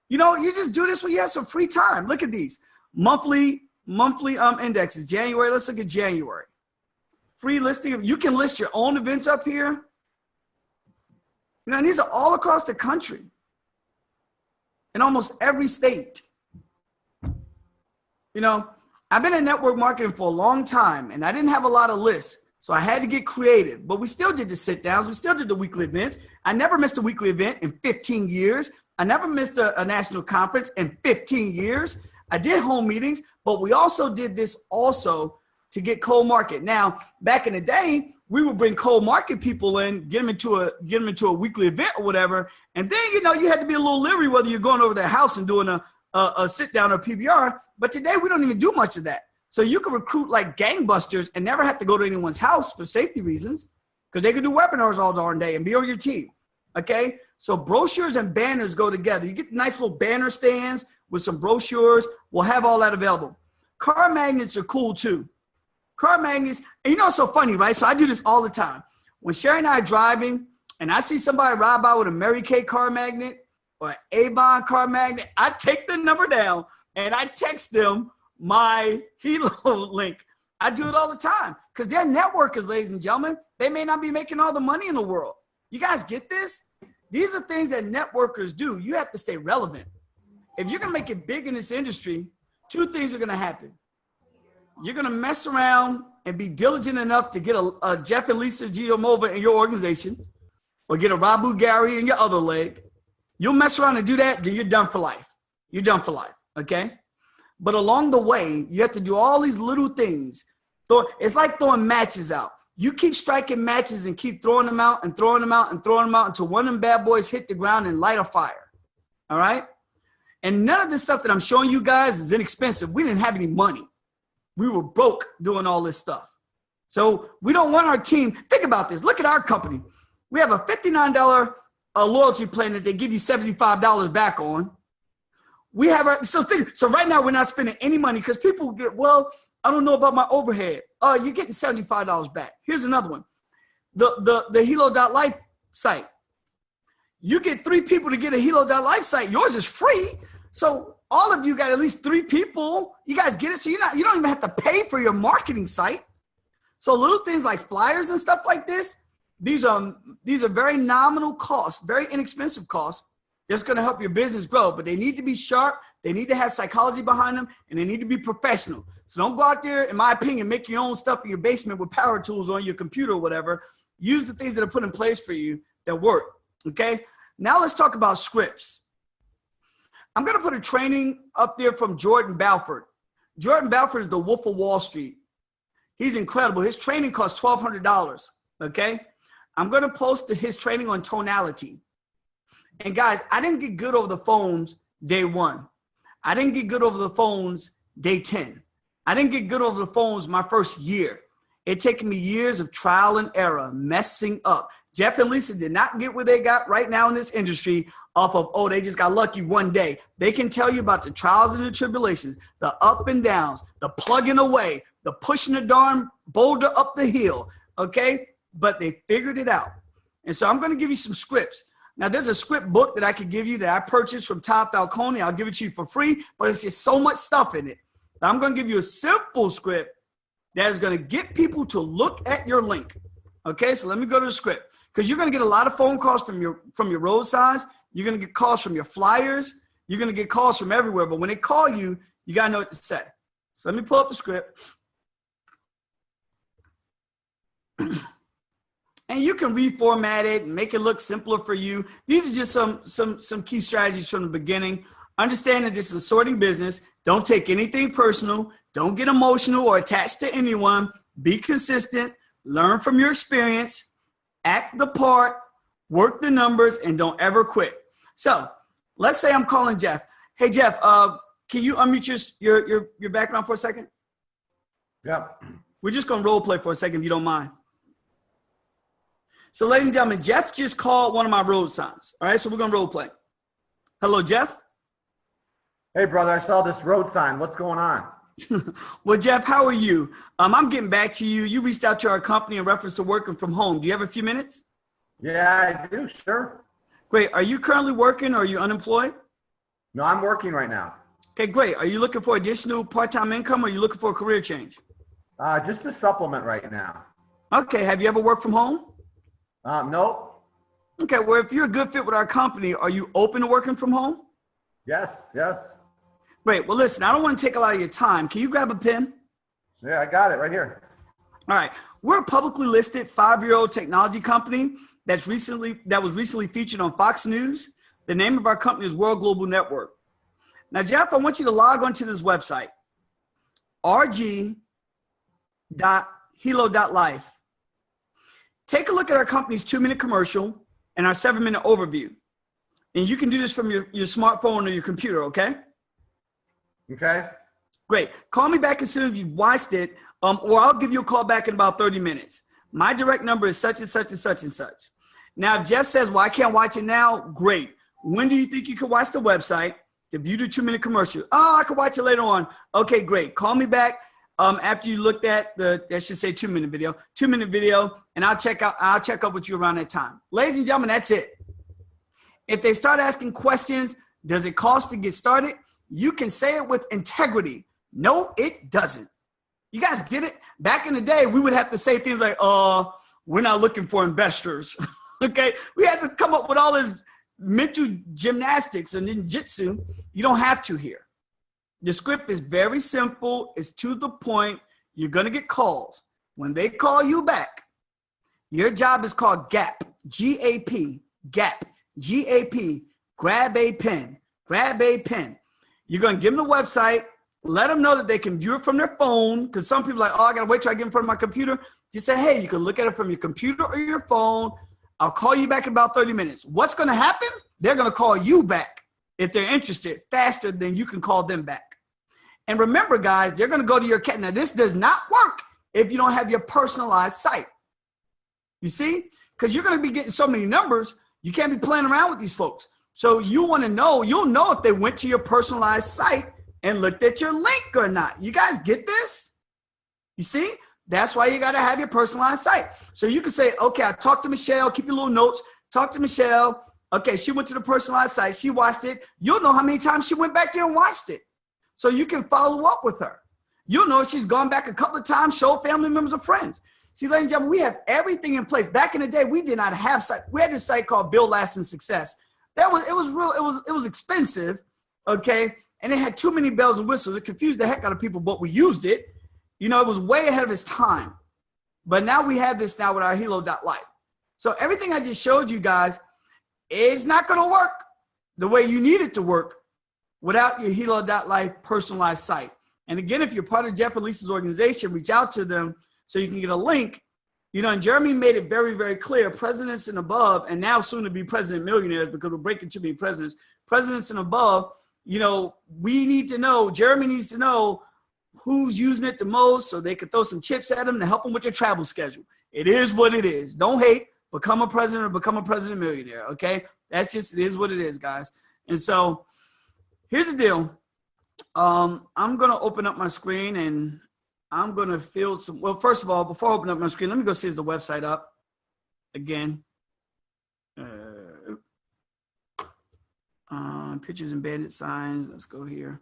You just do this when you have some free time. Look at these monthly indexes. January, let's look at January. Free listing. You can list your own events up here. And these are all across the country in almost every state. I've been in network marketing for a long time and I didn't have a lot of lists. So I had to get creative, but we still did the sit downs. We still did the weekly events. I never missed a weekly event in 15 years. I never missed a national conference in 15 years. I did home meetings, but we also did this also to get cold market. Now, back in the day, we would bring cold market people in, get them into a weekly event or whatever. And then, you had to be a little leery whether you're going over their house and doing a sit down or PBR. But today we don't even do much of that. So you can recruit like gangbusters and never have to go to anyone's house for safety reasons because they can do webinars all darn day and be on your team. Okay. So brochures and banners go together. You get nice little banner stands with some brochures. We'll have all that available. Car magnets are cool too. Car magnets. And it's so funny, right? So I do this all the time. When Sherry and I are driving and I see somebody ride by with a Mary Kay car magnet or an Avon car magnet, I take the number down and I text them my Helo link. I do it all the time because they're networkers, ladies and gentlemen. They may not be making all the money in the world. You guys get this? These are things that networkers do. You have to stay relevant. If you're going to make it big in this industry, two things are going to happen. You're going to mess around and be diligent enough to get a Jeff and Lisa Giamova in your organization or get a Rabu Gary in your other leg. You'll mess around and do that, then you're done for life. You're done for life, okay? But along the way, you have to do all these little things. It's like throwing matches out. You keep striking matches and keep throwing them out and throwing them out and throwing them out until one of them bad boys hit the ground and light a fire. All right? And none of this stuff that I'm showing you guys is inexpensive. We didn't have any money. We were broke doing all this stuff. So we don't want our team. Think about this. Look at our company. We have a $59 loyalty plan that they give you $75 back on. We have so right now we're not spending any money because people get, well, I don't know about my overhead. You're getting $75 back. Here's another one. The Helo.life site. You get 3 people to get a Helo.life site. Yours is free. So all of you got at least 3 people. You guys get it. So you don't even have to pay for your marketing site. So little things like flyers and stuff like this, these are very nominal costs, very inexpensive costs. That's going to help your business grow, but they need to be sharp. They need to have psychology behind them, and they need to be professional. So don't go out there, in my opinion, make your own stuff in your basement with power tools on your computer or whatever. Use the things that are put in place for you that work, okay? Now let's talk about scripts. I'm going to put a training up there from Jordan Belfort. Jordan Belfort is the Wolf of Wall Street. He's incredible. His training costs $1,200, okay? I'm going to post his training on tonality. And guys, I didn't get good over the phones day 1. I didn't get good over the phones day 10. I didn't get good over the phones my first year. It taken me years of trial and error, messing up. Jeff and Lisa did not get where they got right now in this industry off of, they just got lucky one day. They can tell you about the trials and the tribulations, the up and downs, the plugging away, the pushing the darn boulder up the hill, okay? But they figured it out. And so I'm going to give you some scripts. Now, there's a script book that I could give you that I purchased from Todd Falcone. I'll give it to you for free, but it's just so much stuff in it. Now, I'm going to give you a simple script that is going to get people to look at your link. Okay, so let me go to the script because you're going to get a lot of phone calls from your roadsides. You're going to get calls from your flyers. You're going to get calls from everywhere. But when they call you, you got to know what to say. So let me pull up the script. And you can reformat it and make it look simpler for you. These are just some key strategies from the beginning. Understand that this is a sorting business. Don't take anything personal. Don't get emotional or attached to anyone. Be consistent. Learn from your experience. Act the part. Work the numbers, and don't ever quit. So let's say I'm calling Jeff. Hey, Jeff, can you unmute your background for a second?
Yeah.
We're just going to role play for a second if you don't mind. So, ladies and gentlemen, Jeff just called one of my road signs. All right, so we're going to role play. Hello, Jeff.
Hey, brother, I saw this road sign. What's going on?
Well, Jeff, how are you? I'm getting back to you. You reached out to our company in reference to working from home. Do you have a few minutes?
Yeah, I do, sure.
Great. Are you currently working or are you unemployed?
No, I'm working right now.
Okay, great. Are you looking for additional part-time income or are you looking for a career change?
Just a supplement right now.
Okay, have you ever worked from home?
Nope.
Okay, well, if you're a good fit with our company, are you open to working from home?
Yes.
Great. Well, listen, I don't want to take a lot of your time. Can you grab a pen?
Yeah, I got it right here.
All right. We're a publicly listed 5-year-old technology company that was recently featured on Fox News. The name of our company is World Global Network. Now, Jeff, I want you to log on to this website, rg.helo.life. Take a look at our company's 2-minute commercial and our 7-minute overview. And you can do this from your smartphone or your computer, okay?
Okay.
Great. Call me back as soon as you've watched it, or I'll give you a call back in about 30 minutes. My direct number is such and such and such and such. Now, if Jeff says, well, I can't watch it now, great. When do you think you can watch the website to view the 2-minute commercial? Oh, I can watch it later on. Okay, great. Call me back after you looked at let's just say 2-minute video, and I'll check up with you around that time. Ladies and gentlemen, that's it. If they start asking questions, does it cost to get started? You can say it with integrity. No, it doesn't. You guys get it? Back in the day, we would have to say things like, we're not looking for investors. Okay? We had to come up with all this mental gymnastics and ninjutsu. You don't have to here. The script is very simple. It's to the point. You're going to get calls. When they call you back, your job is called GAP, G-A-P, GAP, G-A-P. Grab a pen. You're going to give them the website. Let them know that they can view it from their phone, because some people are like, oh, I got to wait till I get in front of my computer. Just say, hey, you can look at it from your computer or your phone. I'll call you back in about 30 minutes. What's going to happen? They're going to call you back if they're interested faster than you can call them back. And remember, guys, they're going to go to your cat. Now, this does not work if you don't have your personalized site. You see? Because you're going to be getting so many numbers, you can't be playing around with these folks. So you want to know, you'll know if they went to your personalized site and looked at your link or not. You guys get this? You see? That's why you got to have your personalized site. So you can say, okay, I talked to Michelle, keep your little notes, talk to Michelle. Okay, she went to the personalized site, she watched it. You'll know how many times she went back there and watched it. So you can follow up with her. You'll know if she's gone back a couple of times, show family members or friends. See, ladies and gentlemen, we have everything in place. Back in the day, we did not have site. We had this site called Build Lasting Success. It was expensive, okay? And it had too many bells and whistles. It confused the heck out of people, but we used it. You know, it was way ahead of its time. But now we have this now with our Helo.life. So everything I just showed you guys is not going to work the way you need it to work without your Helo.life personalized site. And again, if you're part of Jeff and Lisa's organization, reach out to them so you can get a link. You know, and Jeremy made it very, very clear, presidents and above, and now soon to be president millionaires, because we're breaking too many presidents and above, you know, we need to know, Jeremy needs to know who's using it the most so they can throw some chips at them to help them with their travel schedule. It is what it is. Don't hate, become a president or become a president millionaire, okay? That's just, it is what it is, guys. And so here's the deal. I'm going to open up my screen and I'm going to field some, well, first of all, before I open up my screen, let me go see is the website up again. Pictures and bandit signs. Let's go here.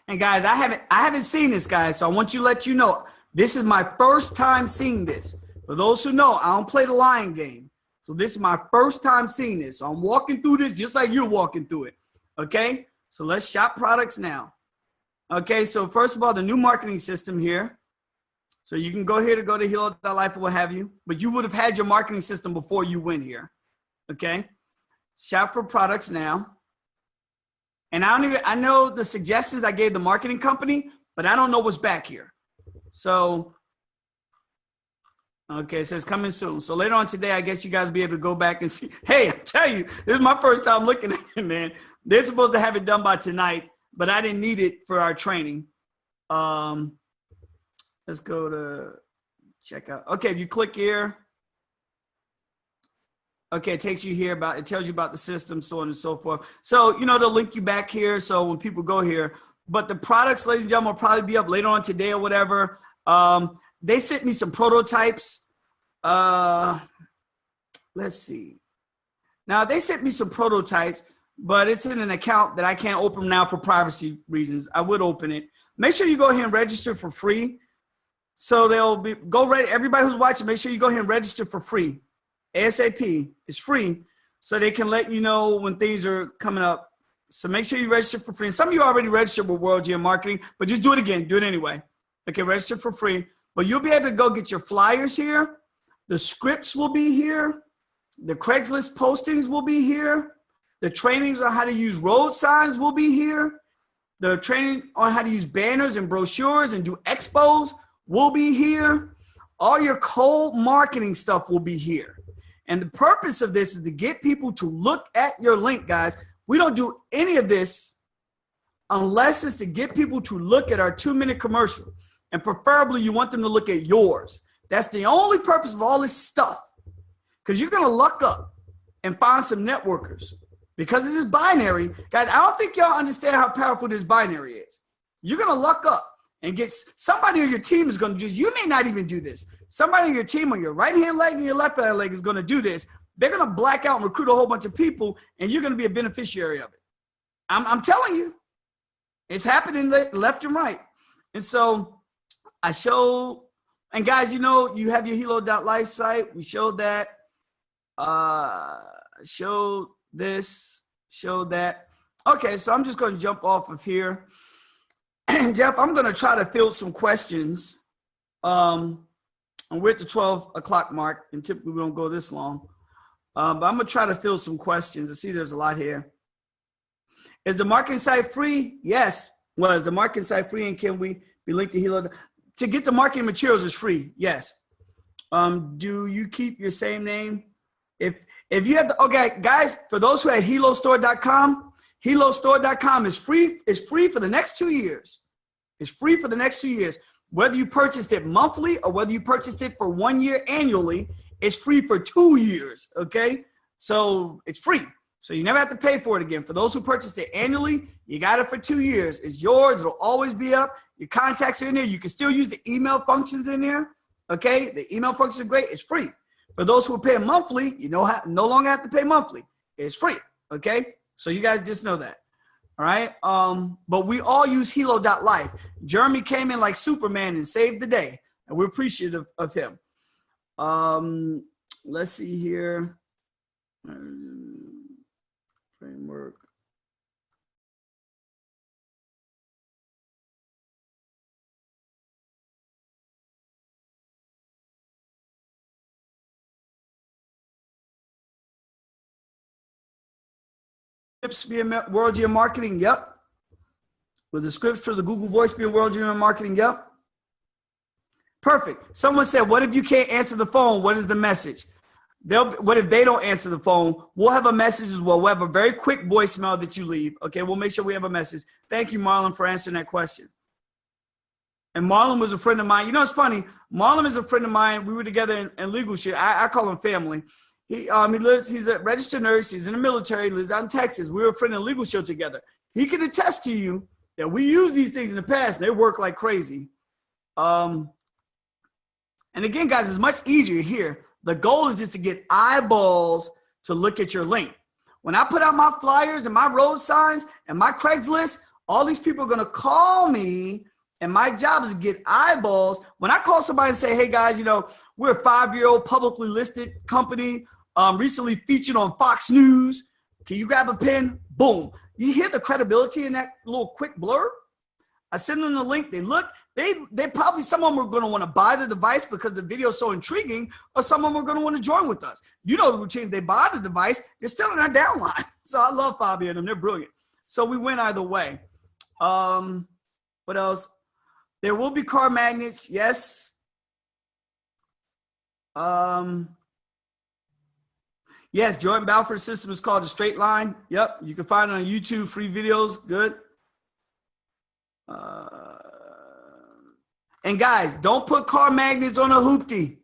And guys, I haven't seen this, guys, so I want you to let you know this is my first time seeing this. For those who know, I don't play the lying game. So this is my first time seeing this. So I'm walking through this just like you're walking through it. Okay? So let's shop products now. Okay, so first of all, the new marketing system here. So you can go here to go to Helo.life or what have you, but you would have had your marketing system before you went here. Okay? Shop for products now. And I know the suggestions I gave the marketing company, but I don't know what's back here. So, okay, it says coming soon. So later on today, I guess you guys will be able to go back and see. Hey, I tell you, this is my first time looking at it, man. They're supposed to have it done by tonight, but I didn't need it for our training. Let's go to check out. Okay, if you click here, okay, it takes you here it tells you about the system, so on and so forth. So, you know, they'll link you back here. So when people go here, but the products, ladies and gentlemen, will probably be up later on today or whatever. They sent me some prototypes. Let's see. Now they sent me some prototypes, but it's in an account that I can't open now for privacy reasons. I would open it. Make sure you go ahead and register for free. So everybody who's watching, make sure you go ahead and register for free. ASAP. It's free, so they can let you know when things are coming up. So make sure you register for free. And some of you already registered with WGN Marketing, but just do it again. Do it anyway. Okay, register for free. But you'll be able to go get your flyers here. The scripts will be here. The Craigslist postings will be here. The trainings on how to use road signs will be here. The training on how to use banners and brochures and do expos will be here. All your cold marketing stuff will be here. And the purpose of this is to get people to look at your link, guys. We don't do any of this unless it's to get people to look at our 2-minute commercial. And preferably you want them to look at yours. That's the only purpose of all this stuff. Because you're going to luck up and find some networkers. Because it is binary. Guys, I don't think y'all understand how powerful this binary is. You're going to luck up and get somebody on your team is going to do this. You may not even do this. Somebody on your team on your right-hand leg and your left-hand leg is going to do this. They're going to black out and recruit a whole bunch of people, and you're going to be a beneficiary of it. I'm telling you. It's happening left and right. And so I showed, and guys, you know, you have your Helo.life site. We showed that. Showed this, showed that. Okay, so I'm just going to jump off of here. Jeff, I'm going to try to field some questions. And we're at the 12 o'clock mark, and typically we don't go this long. But I'm going to try to field some questions. I see there's a lot here. Is the marketing site free? Yes. Well, is the marketing site free, and can we be linked to Helo? To get the marketing materials is free. Yes. Do you keep your same name? If you have the, okay, guys, for those who have helostore.com, helostore.com is free. It's free for the next 2 years. It's free for the next 2 years. Whether you purchased it monthly or whether you purchased it for 1 year annually, it's free for 2 years. Okay. So it's free. So you never have to pay for it again. For those who purchased it annually, you got it for 2 years. It's yours. It'll always be up. Your contacts are in there. You can still use the email functions in there. Okay. The email functions are great. It's free. For those who are paying monthly, you no longer have to pay monthly. It's free. Okay. So you guys just know that. All right. But we all use Helo.life. Jeremy came in like Superman and saved the day. And we're appreciative of him. Let's see here. Framework. Scripts being WorldGN marketing, yep. With the scripts for the Google Voice being WorldGN marketing, yep. Perfect. Someone said, what if you can't answer the phone? What is the message? What if they don't answer the phone? We'll have a message as well. We'll have a very quick voicemail that you leave. Okay, we'll make sure we have a message. Thank you, Marlon, for answering that question. And Marlon was a friend of mine. You know, it's funny. Marlon is a friend of mine. We were together in legal shit. I call him family. He's a registered nurse. He's in the military. He lives out in Texas. We were a friend in legal show together. He can attest to you that we used these things in the past. And they work like crazy. And again, guys, it's much easier here. The goal is just to get eyeballs to look at your link. When I put out my flyers and my road signs and my Craigslist, all these people are going to call me, and my job is to get eyeballs. When I call somebody and say, hey, guys, you know, we're a 5-year-old publicly listed company, recently featured on Fox News. Can you grab a pen? Boom. You hear the credibility in that little quick blurb? I send them the link. They look. They probably, some of them are going to want to buy the device because the video is so intriguing, or some of them are going to want to join with us. You know the routine. They buy the device. They're still in our downline. So I love Fabio and them. They're brilliant. So we went either way. What else? There will be car magnets. Yes. Yes, Jordan Balfour's system is called a straight line. Yep. You can find it on YouTube, free videos. Good. And guys, don't put car magnets on a hoopty.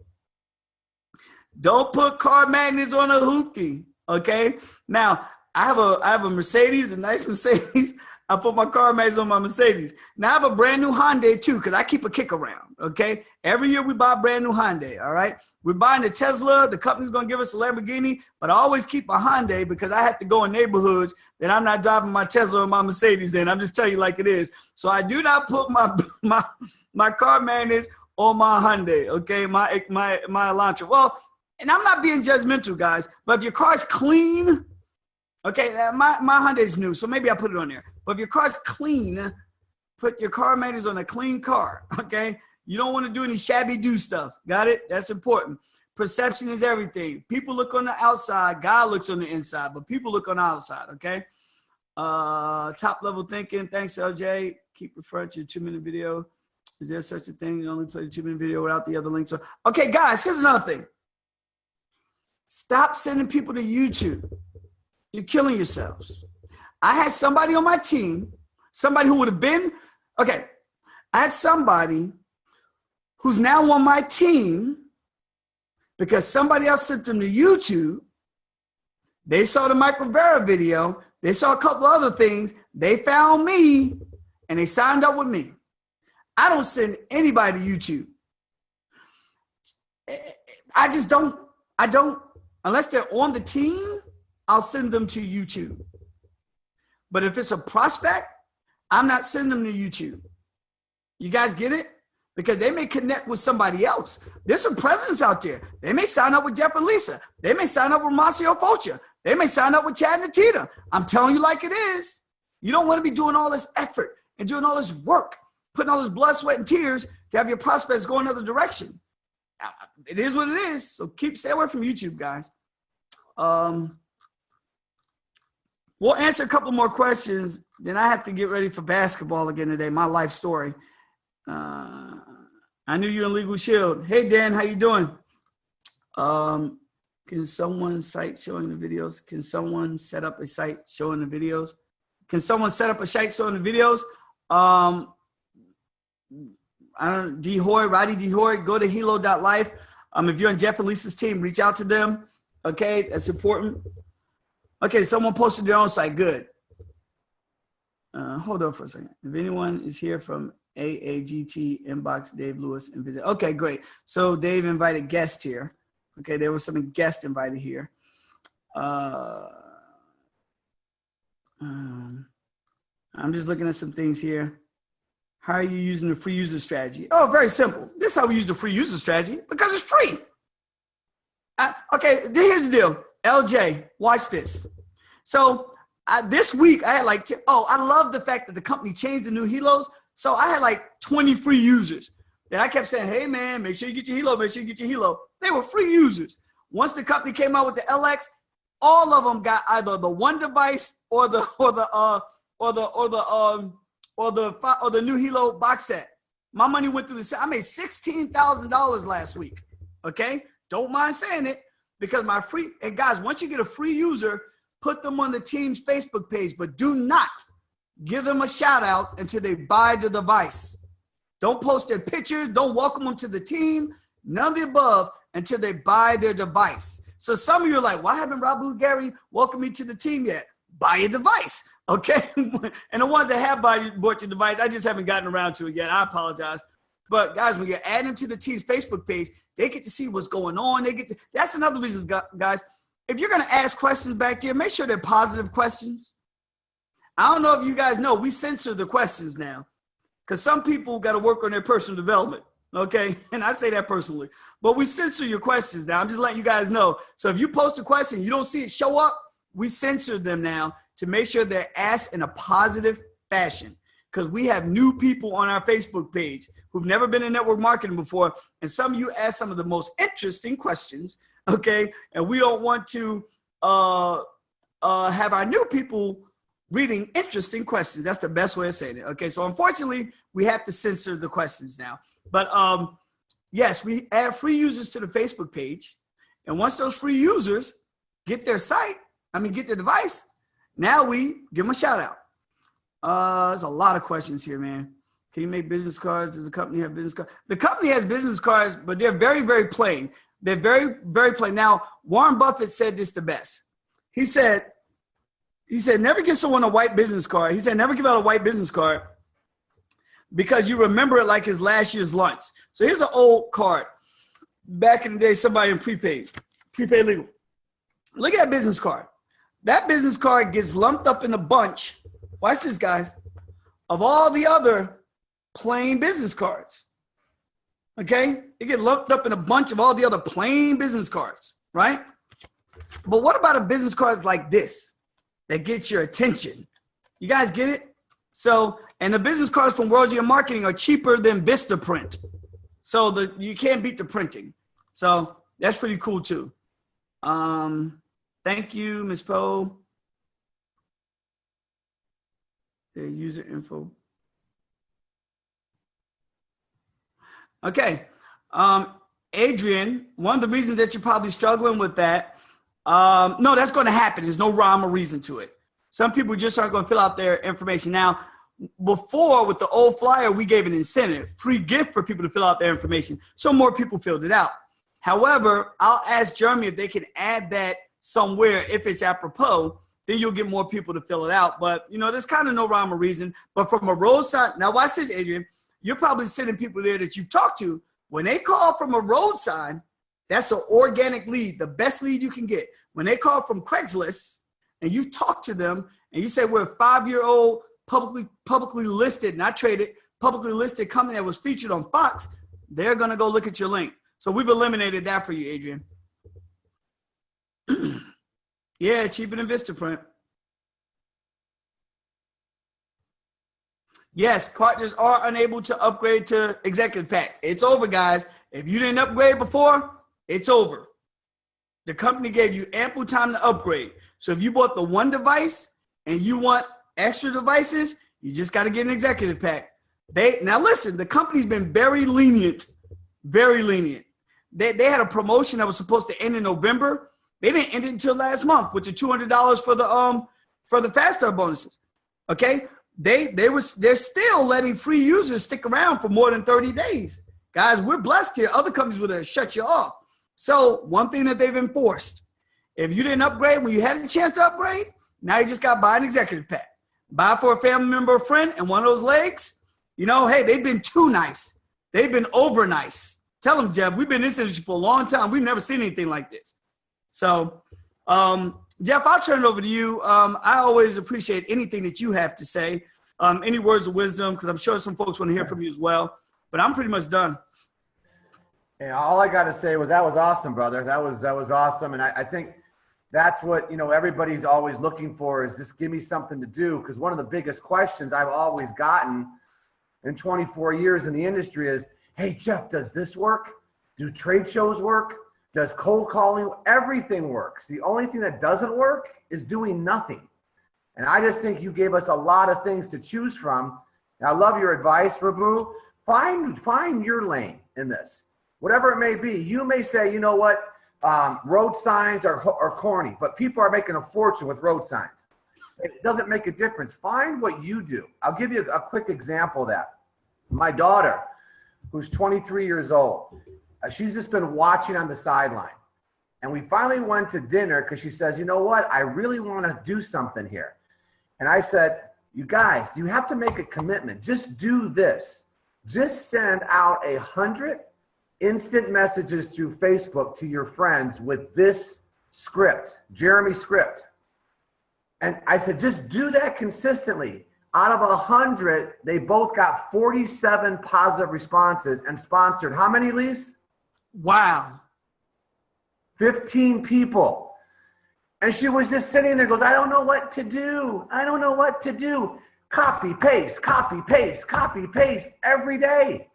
Don't put car magnets on a hoopty. Okay. Now I have a Mercedes, a nice Mercedes. I put my car magnets on my Mercedes. Now I have a brand new Hyundai too, because I keep a kick around. Okay. Every year we buy a brand new Hyundai. All right. We're buying a Tesla. The company's going to give us a Lamborghini, but I always keep a Hyundai because I have to go in neighborhoods that I'm not driving my Tesla or my Mercedes in. I'm just telling you like it is. So I do not put my car magnets on my Hyundai. Okay. My Elantra. Well, and I'm not being judgmental, guys, but if your car's clean, okay, my Hyundai's new, so maybe I put it on there. But if your car's clean, put your car magnets on a clean car, okay? You don't want to do any shabby-do stuff. Got it? That's important. Perception is everything. People look on the outside. God looks on the inside, but people look on the outside, okay? Top-level thinking. Thanks, LJ. Keep referring to your 2-minute video. Is there such a thing? You only play the 2-minute video without the other links. So, okay, guys, here's another thing. Stop sending people to YouTube. You're killing yourselves. I had somebody on my team, somebody who would have been, okay, I had somebody who's now on my team because somebody else sent them to YouTube. They saw the Mike Rivera video. They saw a couple other things. They found me and they signed up with me. I don't send anybody to YouTube. I just don't. Unless they're on the team, I'll send them to YouTube. But if it's a prospect, I'm not sending them to YouTube. You guys get it? Because they may connect with somebody else. There's some presidents out there. They may sign up with Jeff and Lisa. They may sign up with Marcio Focha. They may sign up with Chad and Tita. I'm telling you like it is. You don't want to be doing all this effort and doing all this work putting all this blood, sweat, and tears to have your prospects go another direction. It is what it is. So stay away from YouTube, guys. We'll answer a couple more questions. Then I have to get ready for basketball again today. My life story. I knew you in Legal Shield. Hey, Dan, how you doing? Can someone site showing the videos? Can someone set up a site showing the videos? Can someone set up a site showing the videos? I don't know, Roddy DeHoy, go to helo.life. If you're on Jeff and Lisa's team, reach out to them. Okay, that's important. Okay, someone posted their own site. Good. Hold on for a second. If anyone is here from AAGT, inbox Dave Lewis and visit. Okay, great. So Dave invited guests here. Okay, there was some guests invited here. I'm just looking at some things here. How are you using the free user strategy? Oh, very simple. This is how we use the free user strategy, because it's free. Okay, here's the deal. LJ, watch this. So this week I had I love the fact that the company changed the new Helos. So I had like 20 free users. And I kept saying, hey man, make sure you get your Helo, make sure you get your Helo. They were free users. Once the company came out with the LX, all of them got either the one device or the new Helo box set. My money went through the set. I made $16,000 last week. Okay, don't mind saying it, because and guys, once you get a free user, put them on the team's Facebook page, but do not give them a shout out until they buy the device. Don't post their pictures. Don't welcome them to the team. None of the above until they buy their device. So some of you are like, why haven't Rabu Gary welcomed me to the team yet? Buy a device, okay? And the ones that have bought your device, I just haven't gotten around to it yet. I apologize. But guys, when you're adding to the team's Facebook page, they get to see what's going on. That's another reason, guys. If you're going to ask questions back there, make sure they're positive questions. I don't know if you guys know, we censor the questions now, because some people got to work on their personal development, okay? And I say that personally. But we censor your questions now. I'm just letting you guys know. So if you post a question, you don't see it show up, we censor them now to make sure they're asked in a positive fashion, because we have new people on our Facebook page who've never been in network marketing before. And some of you ask some of the most interesting questions, okay? And we don't want to have our new people reading interesting questions. That's the best way of saying it. Okay, so unfortunately, we have to censor the questions now. But yes, we add free users to the Facebook page. And once those free users get their get their device, now we give them a shout out. There's a lot of questions here, man. Can you make business cards? Does the company have business cards? The company has business cards, but they're very, very plain. They're very, very plain. Now, Warren Buffett said this the best. He said, never give someone a white business card. He said, never give out a white business card because you remember it like his last year's lunch. So here's an old card. Back in the day, somebody in prepaid legal. Look at that business card. That business card gets lumped up in a bunch. Watch this, guys. Of all the other plain business cards. Okay? It gets lumped up in a bunch of all the other plain business cards, right? But what about a business card like this that gets your attention? You guys get it? So, and the business cards from WGN Marketing are cheaper than Vistaprint. So you can't beat the printing. So that's pretty cool too. Thank you, Ms. Poe. The user info. Okay. Adrian, one of the reasons that you're probably struggling with that, no, that's going to happen. There's no rhyme or reason to it. Some people just aren't going to fill out their information. Now, before with the old flyer, we gave an incentive, free gift for people to fill out their information. So more people filled it out. However, I'll ask Jeremy if they can add that somewhere. If it's apropos, then you'll get more people to fill it out. But, there's kind of no rhyme or reason. But from a roadside, now watch this, Adrian. You're probably sending people there that you've talked to. When they call from a road sign, that's an organic lead, the best lead you can get. When they call from Craigslist and you've talked to them and you say we're a 5-year-old publicly listed, not traded, publicly listed company that was featured on Fox, they're going to go look at your link. So we've eliminated that for you, Adrian. Yeah, cheaper than Vistaprint. Yes, partners are unable to upgrade to executive pack. It's over, guys. If you didn't upgrade before, it's over. The company gave you ample time to upgrade. So if you bought the one device and you want extra devices, you just got to get an executive pack. Now listen, the company's been very lenient, very lenient. They had a promotion that was supposed to end in November. They didn't end it until last month with the $200 for the fast start bonuses. Okay, they're still letting free users stick around for more than 30 days. Guys, we're blessed here. Other companies would have shut you off. So one thing that they've enforced, if you didn't upgrade when you had a chance to upgrade, now you just got to buy an executive pack. Buy for a family member or friend, and one of those legs, you know, hey, they've been too nice. They've been over nice. Tell them, Jeff, we've been in this industry for a long time. We've never seen anything like this. So, Jeff, I'll turn it over to you. I always appreciate anything that you have to say, any words of wisdom, because I'm sure some folks want to hear from you as well. But I'm pretty much done.
Yeah, all I got to say was that was awesome, brother. That was awesome. And I think that's what, you know, everybody's always looking for is just give me something to do. Because one of the biggest questions I've always gotten in 24 years in the industry is, hey, Jeff, does this work? Do trade shows work? Does cold calling? Everything works. The only thing that doesn't work is doing nothing. And I just think you gave us a lot of things to choose from. And I love your advice, Rabu. Find your lane in this. Whatever it may be, you may say, you know what, road signs are corny, but people are making a fortune with road signs. It doesn't make a difference. Find what you do. I'll give you a quick example of that. My daughter, who's 23 years old, she's just been watching on the sideline. And we finally went to dinner because she says, you know what, I really want to do something here. And I said, you guys, you have to make a commitment. Just do this. Just send out 100 instant messages through Facebook to your friends with this script, Jeremy script. And I said, just do that consistently. Out of 100, they both got 47 positive responses and sponsored how many, Lise?
Wow.
15 people. And she was just sitting there, goes, I don't know what to do. I don't know what to do. Copy, paste, copy, paste, copy, paste every day.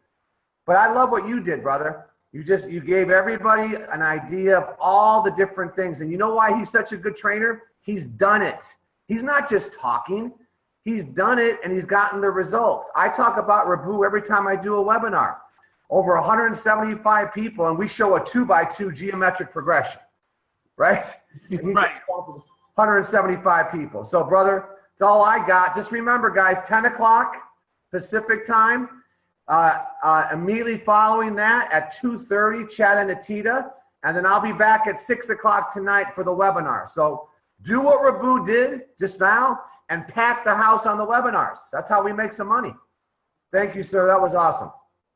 But I love what you did, brother. You gave everybody an idea of all the different things. And you know why he's such a good trainer? He's done it. He's not just talking. He's done it, and he's gotten the results. I talk about Rabu every time I do a webinar. Over 175 people, and we show a 2x2 geometric progression, right?
Right.
175 people. So, brother, that's all I got. Just remember, guys, 10 o'clock Pacific time. Immediately following that at 2:30, Chad and Atita. And then I'll be back at 6 o'clock tonight for the webinar. So do what Rabu did just now and pack the house on the webinars. That's how we make some money. Thank you, sir. That was awesome.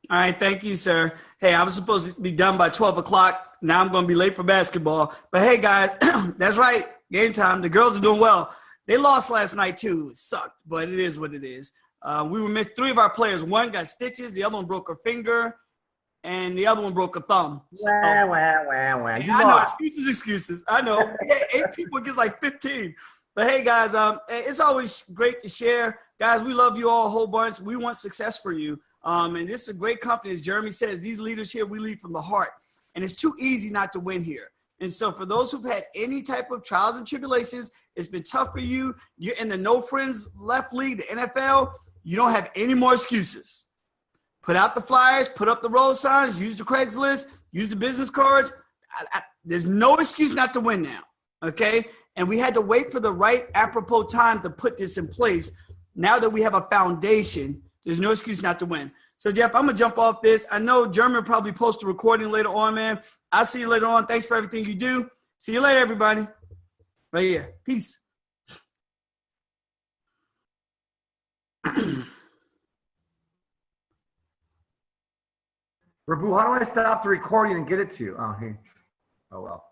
All right. Thank you, sir. Hey, I was supposed to be done by 12 o'clock. Now I'm going to be late for basketball. But hey, guys, that's right. Game time. The girls are doing well. They lost last night, too. It sucked, but it is what it is. We were missed 3 of our players. One got stitches. The other one broke her finger. And the other one broke a thumb. So,
Wah.
I know. Excuses. I know. 8 people gets like 15. But hey, guys, it's always great to share. Guys, we love you all a whole bunch. We want success for you. And this is a great company. As Jeremy says, these leaders here, we lead from the heart. And it's too easy not to win here. And so for those who've had any type of trials and tribulations, it's been tough for you. You're in the no friends left league, the NFL. You don't have any more excuses. Put out the flyers, put up the road signs, use the Craigslist, use the business cards. There's no excuse not to win now, okay? And we had to wait for the right apropos time to put this in place. Now that we have a foundation, there's no excuse not to win. So, Jeff, I'm going to jump off this. I know Jeremy will probably post a recording later on, man. I'll see you later on. Thanks for everything you do. See you later, everybody. Right here. Peace.
Rabu, how do I stop the recording and get it to you? Oh, here. Oh, well.